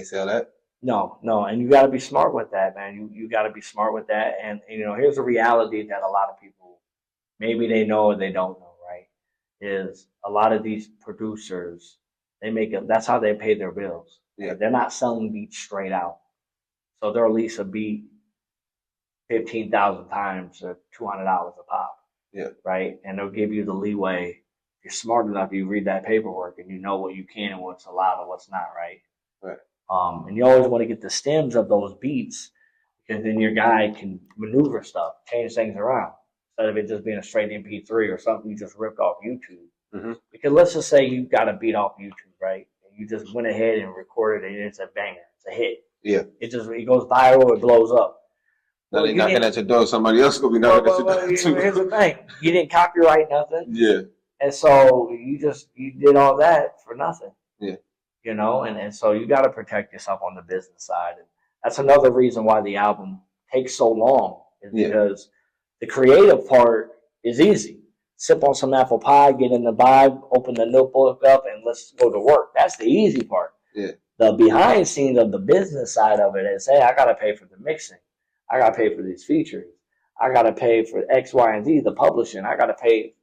sell that. No, and you got to be smart with that, man. You got to be smart with that. And, you know, here's a reality that a lot of people, maybe they know or they don't know, right? Is a lot of these producers, that's how they pay their bills. Yeah. They're not selling beats straight out. So they'll release a beat 15,000 times at $200 a pop. Yeah. Right. And they'll give you the leeway. If you're smart enough, you read that paperwork and you know what you can and what's allowed and what's not, right? Right. And you always want to get the stems of those beats because then your guy can maneuver stuff, change things around instead of it just being a straight MP3 or something you just ripped off YouTube. Mm-hmm. Because let's just say you got a beat off YouTube, right? And you just went ahead and recorded it and it's a banger. It's a hit. Yeah. It goes viral. It blows up. Now they knocking at your door. Somebody else gonna be knocking at your door too. Here's the thing: you didn't copyright nothing. Yeah. And so you did all that for nothing. Yeah. You know, and so you got to protect yourself on the business side, and that's another reason why the album takes so long is because the creative part is easy. Sip on some apple pie, get in the vibe, open the notebook up, and let's go to work. That's the easy part. Yeah. The behind scenes of the business side of it is, hey, I got to pay for the mixing. I got to pay for these features. I got to pay for X, Y, and Z, the publishing. I got to pay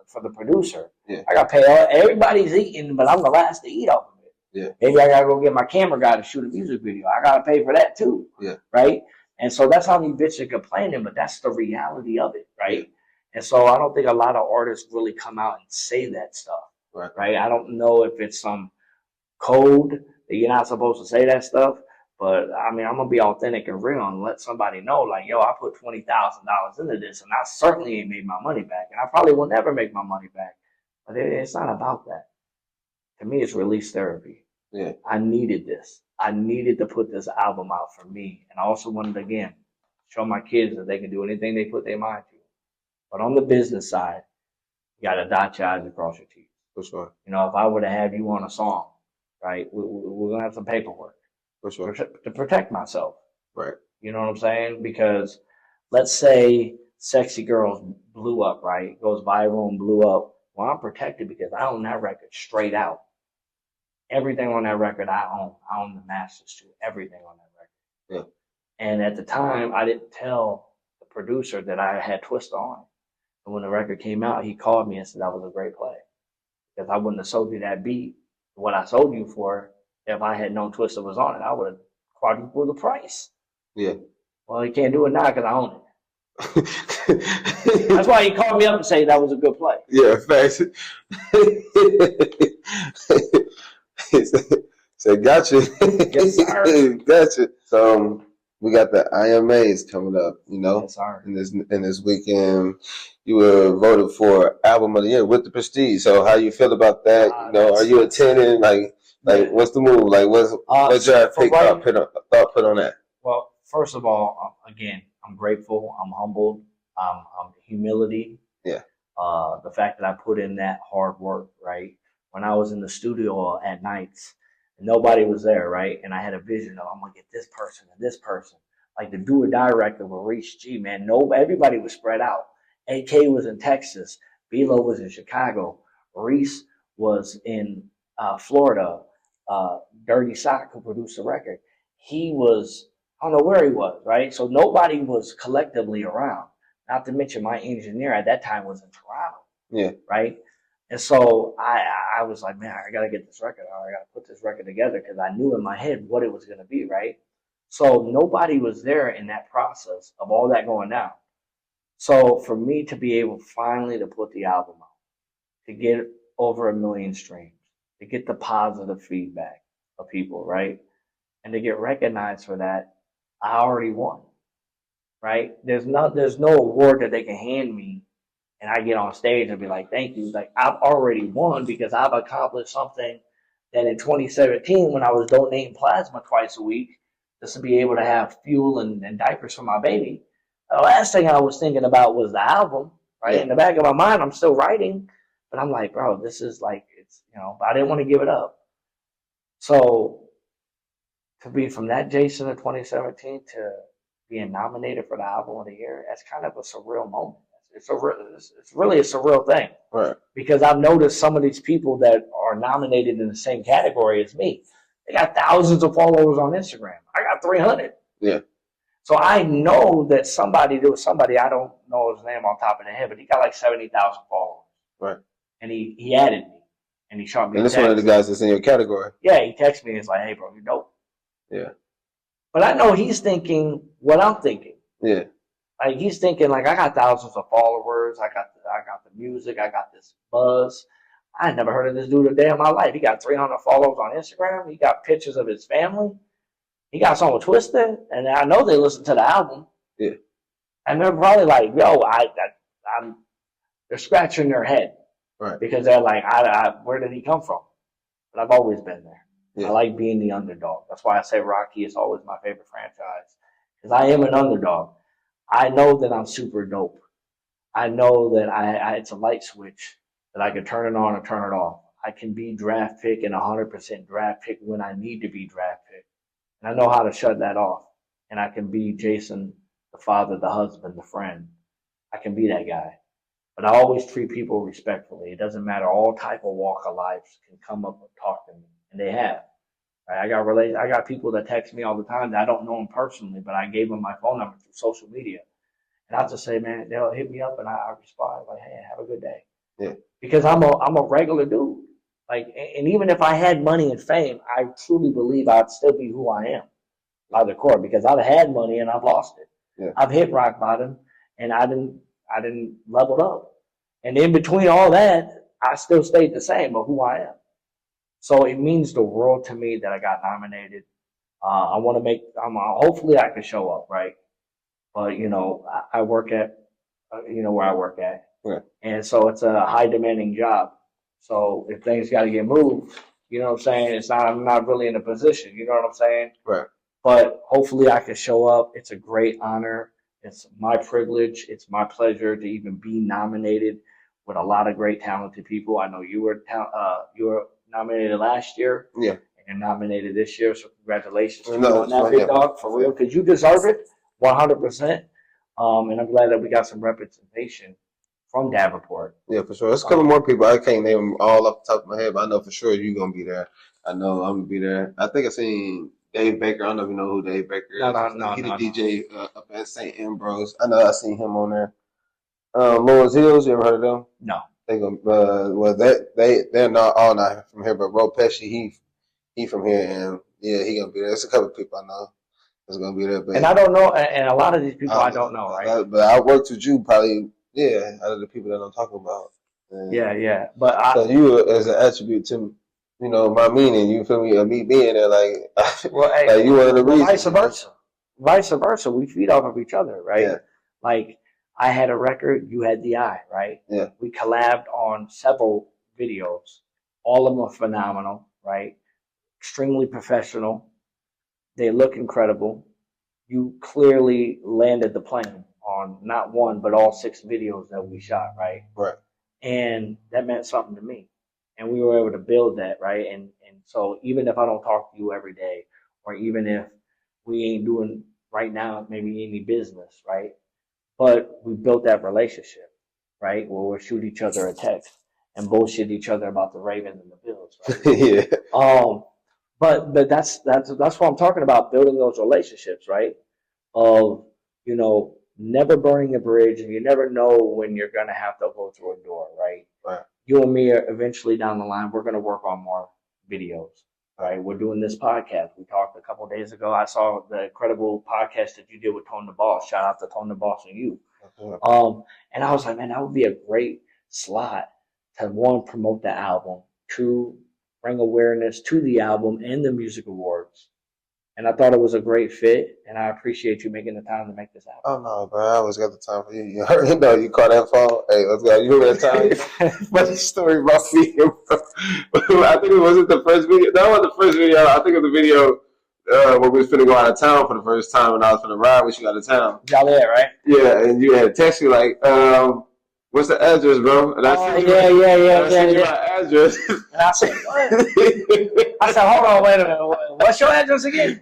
for the producer. Yeah. I got to pay everybody's eating, but I'm the last to eat off of it. Yeah. Maybe I got to go get my camera guy to shoot a music video. I got to pay for that too. Yeah. Right? And so that's how these bitches are complaining, but that's the reality of it, right? And so I don't think a lot of artists really come out and say that stuff. Right? I don't know if it's some code that you're not supposed to say that stuff. But, I mean, I'm going to be authentic and real and let somebody know, like, yo, I put $20,000 into this, and I certainly ain't made my money back. And I probably will never make my money back. But it's not about that. To me, it's release therapy. Yeah. I needed this. I needed to put this album out for me. And I also wanted to, again, show my kids that they can do anything they put their mind to. But on the business side, you got to dot your I's and cross your T's. For sure. You know, if I were to have you on a song, right, we're going to have some paperwork. For sure. To protect myself. Right. You know what I'm saying? Because let's say Sexy Girls blew up, right? Goes viral and blew up. Well, I'm protected because I own that record straight out. Everything on that record I own. I own the masters to everything on that record. Yeah. And at the time, I didn't tell the producer that I had Twista on. And when the record came out, he called me and said that was a great play. Because I wouldn't have sold you that beat, what I sold you for. If I had known Twista was on it, I would have quadrupled the price. Yeah. Well, he can't do it now because I own it. That's why he called me up and said that was a good play. Yeah, facts. So gotcha. Yes, sir. Gotcha. So we got the IMAs coming up, you know. Yes, sir. In this weekend. You were voted for Album of the Year with the Prestige. So how you feel about that? You know, are you attending? Like, what's the move? Like, what's your thought put on that? Well, first of all, again, I'm grateful. I'm humbled. humility. Yeah. The fact that I put in that hard work, right? When I was in the studio at nights, nobody was there, right? And I had a vision of, I'm gonna get this person and this person. Like the do or die record with Reese G, man. Everybody was spread out. AK was in Texas, B-Lo was in Chicago, Reese was in Florida, Dirty Sock, who produced the record. He was, I don't know where he was, right? So nobody was collectively around. Not to mention my engineer at that time was in Toronto. Yeah. Right. And so I was like, man, I got to get this record out. I got to put this record together because I knew in my head what it was going to be. Right. So nobody was there in that process of all that going down. So for me to be able finally to put the album out, to get over 1 million streams, to get the positive feedback of people, right? And to get recognized for that, I already won. Right? There's no award that they can hand me and I get on stage and be like, thank you. Like I've already won because I've accomplished something that in 2017 when I was donating plasma twice a week just to be able to have fuel and diapers for my baby. The last thing I was thinking about was the album, right? Yeah. In the back of my mind, I'm still writing, but I'm like, bro, this is like, it's, but I didn't want to give it up. So to be from that Jason in 2017 to being nominated for the album of the year, that's kind of a surreal moment. It's really a surreal thing. Right. Because I've noticed some of these people that are nominated in the same category as me, they got thousands of followers on Instagram. I got 300. Yeah. So I know that there was somebody, I don't know his name on top of the head, but he got like 70,000 followers. Right. And he added me and he shot me and this one of the guys that's in your category. Yeah, he texted me and it's like, hey bro, you're dope. Yeah. But I know he's thinking what I'm thinking. Yeah. Like he's thinking like I got thousands of followers, I got the music, I got this buzz. I had never heard of this dude a day in my life. He got 300 followers on Instagram. He got pictures of his family. He got something twisted, and I know they listen to the album. Yeah. And they're probably like, yo, they're scratching their head. Right. Because they're like, where did he come from? But I've always been there. Yeah. I like being the underdog. That's why I say Rocky is always my favorite franchise. Because I am an underdog. I know that I'm super dope. I know that it's a light switch that I can turn it on or turn it off. I can be draft pick and 100% draft pick when I need to be draft pick. And I know how to shut that off. And I can be Jason, the father, the husband, the friend. I can be that guy. But I always treat people respectfully. It doesn't matter. All type of walk of life can come up and talk to me. And they have. Right? I got people that text me all the time that I don't know them personally, but I gave them my phone number through social media. And I'll just say, man, they'll hit me up and I respond like, hey, have a good day. Yeah. Because I'm a regular dude. Like, and even if I had money and fame, I truly believe I'd still be who I am by the core because I've had money and I've lost it. Yeah. I've hit rock bottom and I didn't level up. And in between all that, I still stayed the same of who I am. So it means the world to me that I got nominated. I want to hopefully I can show up, right? But, I work at, where I work at. Right. And so it's a high demanding job. So if things got to get moved, you know what I'm saying? I'm not really in a position, you know what I'm saying? Right. But hopefully I can show up. It's a great honor. It's my privilege. It's my pleasure to even be nominated with a lot of great talented people. I know you were nominated last year. Yeah. And you're nominated this year. So congratulations to you No, on that, big dog, for real, because you deserve it 100%. And I'm glad that we got some representation from Davenport. Yeah, for sure. There's a couple more people. I can't name them all off the top of my head, but I know for sure you're going to be there. I know I'm going to be there. I think I seen Dave Baker. I don't know if you know who Dave Baker is. No. He the DJ up at St. Ambrose. I know I seen him on there. Lawrence Hills, you ever heard of them? No. They gonna they're not all not from here, but Ro Pesci, he from here, and yeah, he gonna be there. There's a couple of people I know that's gonna be there, but and I don't know, and a lot of these people I don't know, right? But I worked with you probably, out of the people that I'm talking about. And yeah. But so you as an attribute to my meaning, you feel me? Me being there, like, hey, like you one of the reasons. Vice versa. We feed off of each other, right? Yeah. Like I had a record, you had the eye, right? Yeah. We collabed on several videos. All of them are phenomenal, right? Extremely professional. They look incredible. You clearly landed the plane. on not one, but all 6 videos that we shot, right? Right. And that meant something to me. And we were able to build that, right? And so even if I don't talk to you every day, or even if we ain't doing right now maybe any business, right? But we built that relationship, right? Where we'll shoot each other a text and bullshit each other about the Ravens and the Bills, right? Yeah. But that's what I'm talking about, building those relationships, right? Of, never burning a bridge, and you never know when you're gonna have to go through a door, right? Right. You and me are eventually down the line, we're gonna work on more videos, right? We're doing this podcast. We talked a couple of days ago. I saw the incredible podcast that you did with Tone the Boss. Shout out to Tone the Boss and you. And I was like, man, that would be a great slot to, one, promote the album, two, bring awareness to the album and the music awards. And I thought it was a great fit, and I appreciate you making the time to make this happen. Oh no, bro! I always got the time for you. You call that phone. Hey, let's go. You hear that time? Funny story about me. I think it wasn't the first video. That wasn't the first video. I think it was the video when we was finna go out of town for the first time, and I was finna ride with you out of town. Y'all there, right? Yeah, and you had texted me like, "What's the address, bro?" And I said, yeah. My address. And I said, what? I said, hold on, wait a minute. What's your address again?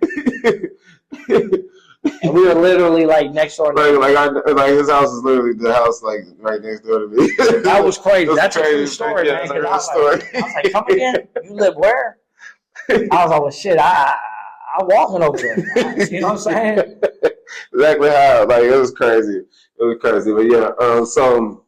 And we were literally like next door. Like his house is literally the house like right next door to me. That was crazy. That's crazy. A true story, yeah, man. I was like, come again? You live where? I was like, well, shit, I'm walking over there. You know what I'm saying? Exactly how. Like, it was crazy. But yeah, so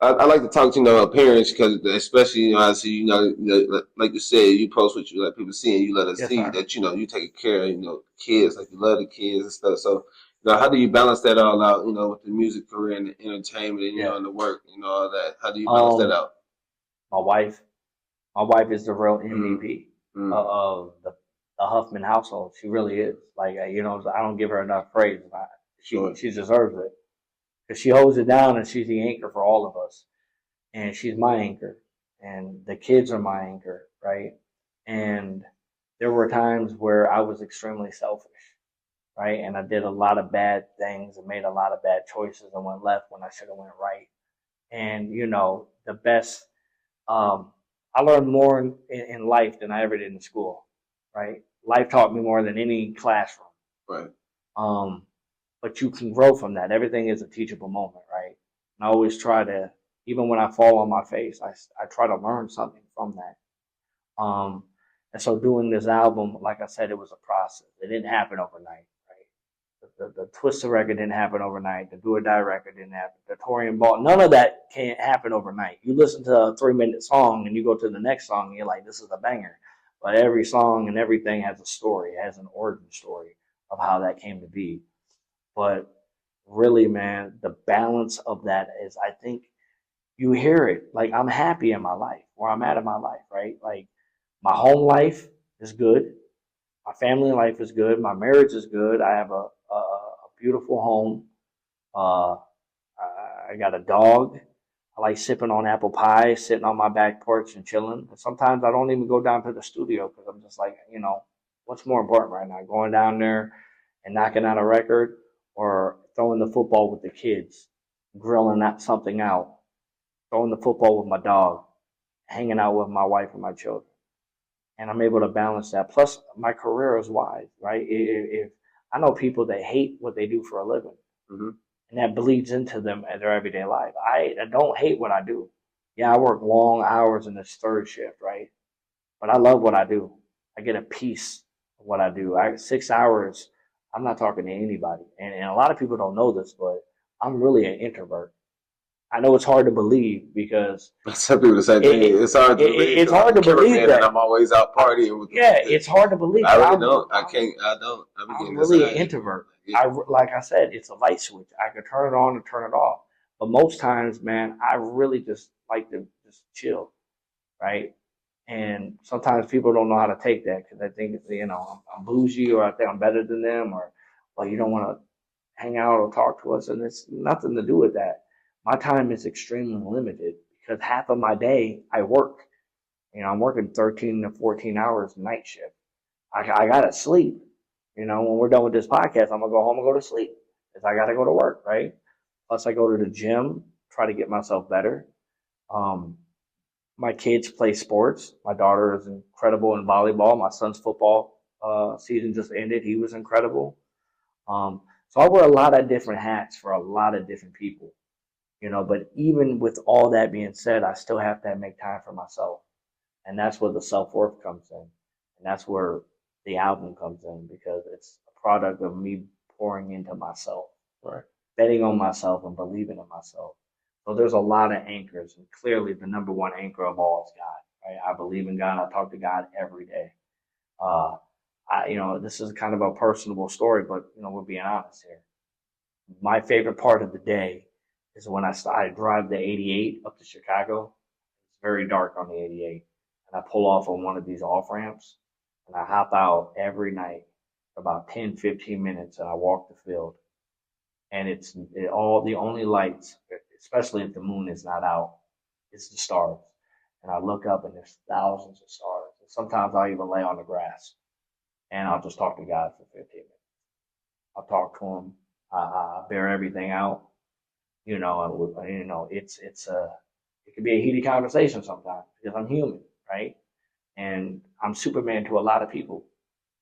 I like to talk to parents, because especially I see like you said, you post what you let people see, and you let us see sir. that you taking care of kids, like you love the kids and stuff. So how do you balance that all out, with the music career and the entertainment and and the work, all that? How do you balance that out? My wife is the real MVP of the Huffman household. She really is. Like, I don't give her enough praise. She deserves it, because she holds it down, and she's the anchor for all of us. And she's my anchor, and the kids are my anchor, right? And there were times where I was extremely selfish, right? And I did a lot of bad things and made a lot of bad choices and went left when I should have went right. And, the best, I learned more in life than I ever did in school, right? Life taught me more than any classroom. Right. But you can grow from that. Everything is a teachable moment, right? And I always try to, even when I fall on my face, I try to learn something from that. And so doing this album, like I said, it was a process. It didn't happen overnight, right? The Twister record didn't happen overnight. The Do or Die record didn't happen. The Torian Ball, none of that can't happen overnight. You listen to a 3-minute song and you go to the next song and you're like, this is a banger. But every song and everything has a story. It has an origin story of how that came to be. But really, man, the balance of that is, I think you hear it. Like, I'm happy in my life, where I'm at in my life, right? Like, my home life is good. My family life is good. My marriage is good. I have a beautiful home. I got a dog. I like sipping on apple pie, sitting on my back porch and chilling. And sometimes I don't even go down to the studio, because I'm just like, what's more important right now? Going down there and knocking out a record, or throwing the football with the kids, grilling something out, throwing the football with my dog, hanging out with my wife and my children. And I'm able to balance that. Plus, my career is wide, right? If I know people that hate what they do for a living, and that bleeds into them at their everyday life. I don't hate what I do. Yeah, I work long hours in this third shift, right? But I love what I do. I get a piece of what I do. 6 hours, I'm not talking to anybody. And a lot of people don't know this, but I'm really an introvert. I know it's hard to believe, because some people say it's hard to believe. It's hard to believe that I'm always out partying. It's hard to believe. I really don't. I can't. I don't. I'm really an introvert. Yeah. Like I said, it's a light switch. I could turn it on and turn it off. But most times, man, I really just like to just chill, right? And sometimes people don't know how to take that, because they think, I'm bougie, or I think I'm better than them, or, well, you don't want to hang out or talk to us. And it's nothing to do with that. My time is extremely limited, because half of my day I work. I'm working 13 to 14 hours night shift. I got to sleep. When we're done with this podcast, I'm going to go home and go to sleep. is I got to go to work, right? Plus, I go to the gym, try to get myself better. My kids play sports. My daughter is incredible in volleyball. My son's football season just ended. He was incredible. So I wear a lot of different hats for a lot of different people, but even with all that being said, I still have to make time for myself. And that's where the self-worth comes in. And that's where the album comes in, because it's a product of me pouring into myself, Right. betting on myself and believing in myself. So there's a lot of anchors, and clearly the number one anchor of all is God. Right? I believe in God. I talk to God every day. This is kind of a personable story, but we're being honest here. My favorite part of the day is when I drive the 88 up to Chicago. It's very dark on the 88, and I pull off on one of these off ramps, and I hop out every night for about 10, 15 minutes, and I walk the field. And the only lights, especially if the moon is not out, it's the stars. And I look up and there's thousands of stars. And sometimes I'll even lay on the grass and I'll just talk to God for 15 minutes. I'll talk to him. I bear everything out. It can be a heated conversation sometimes because I'm human, right? And I'm Superman to a lot of people.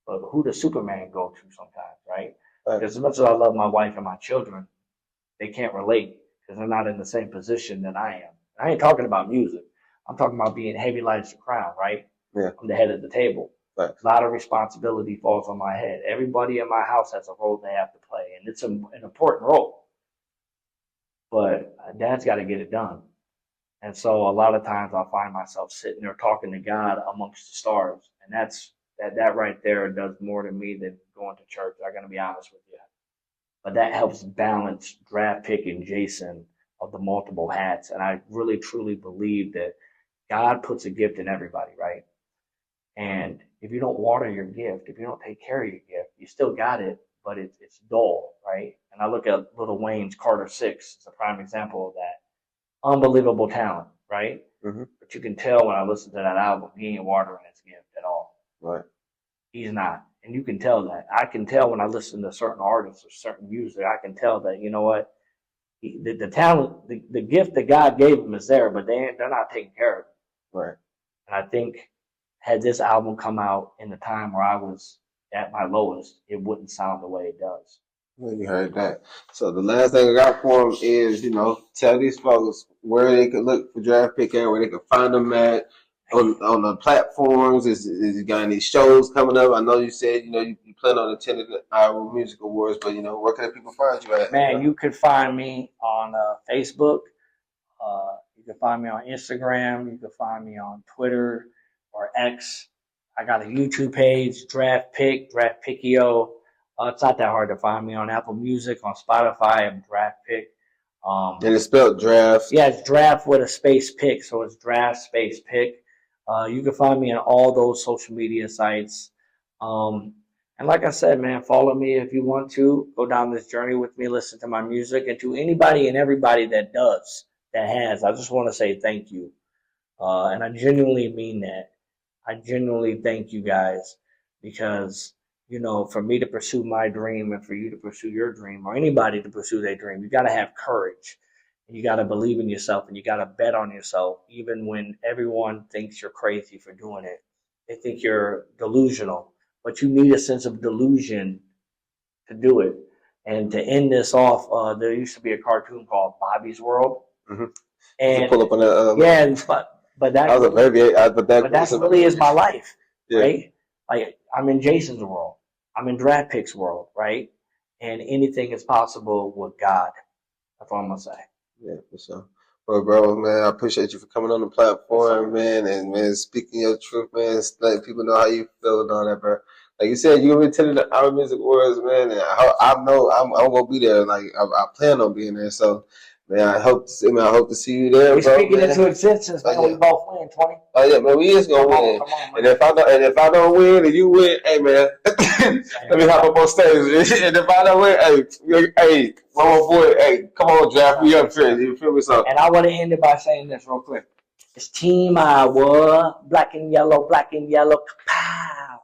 But who does Superman go to sometimes, right? Because as much as I love my wife and my children, they can't relate because they're not in the same position that I am. I ain't talking about music. I'm talking about being heavy like the crown, right? Yeah. I'm the head of the table. Right. A lot of responsibility falls on my head. Everybody in my house has a role they have to play, and it's an important role. But Dad's got to get it done. And so a lot of times I'll find myself sitting there talking to God amongst the stars. And that right there does more to me than going to church. I'm going to be honest with you. But that helps balance draft pick and Jason of the multiple hats. And I really, truly believe that God puts a gift in everybody, right? And if you don't water your gift, if you don't take care of your gift, you still got it, but it's dull, right? And I look at Lil Wayne's Carter 6 as a prime example of that. Unbelievable talent, right? Mm-hmm. But you can tell when I listen to that album, he ain't watering his gift at all. Right. He's not. And you can tell that. I can tell when I listen to certain artists or certain music, I can tell that, you know what? The talent, the gift that God gave him is there, but they're not taking care of it. Right. And I think had this album come out in the time where I was at my lowest, it wouldn't sound the way it does. Well, you heard that. So the last thing I got for them is, tell these folks where they could look for Draft Pick at, where they could find them at on the platforms. Is you got any shows coming up? I know you said, you plan on attending the Iowa Music Awards, but, where can people find you at? Man, you could find me on Facebook. You can find me on Instagram. You can find me on Twitter or X. I got a YouTube page, Draft Pickio. It's not that hard to find me on Apple Music, on Spotify. I'm Draft Pick. And it's spelled draft. Yeah, it's draft with a space pick, so it's draft space pick. You can find me on all those social media sites. And like I said, man, follow me if you want to. Go down this journey with me, listen to my music, and to anybody and everybody that has, I just want to say thank you. And I genuinely mean that. I genuinely thank you guys because, for me to pursue my dream and for you to pursue your dream or anybody to pursue their dream, you got to have courage and you got to believe in yourself and you got to bet on yourself, even when everyone thinks you're crazy for doing it. They think you're delusional, but you need a sense of delusion to do it. And to end this off, there used to be a cartoon called Bobby's World. Mm-hmm. And pull up on that, yeah, but that really is my life, yeah. Right? Like I'm in Jason's world, I'm in Draft Pick's world, right? And anything is possible with God. That's all I'm gonna say. Yeah, for sure. Well, bro, man, I appreciate you for coming on the platform, man, and man, speaking your truth, man, letting people know how you feel and all that, bro. Like you said, you're gonna be attending the Iowa Music Awards, man, and I know I'm gonna be there. Like I plan on being there, so. Man, I hope to see you there, We're bro. Speaking into existence, man. We both win, 20. Oh yeah, man, we is gonna win. Come on, and if I don't win and you win, hey man, let me hop up on stage. And if I don't win, hey, my boy, hey, come on, Draft, we up here. You feel me? So. And I want to end it by saying this real quick. It's Team Iowa, black and yellow, kapow.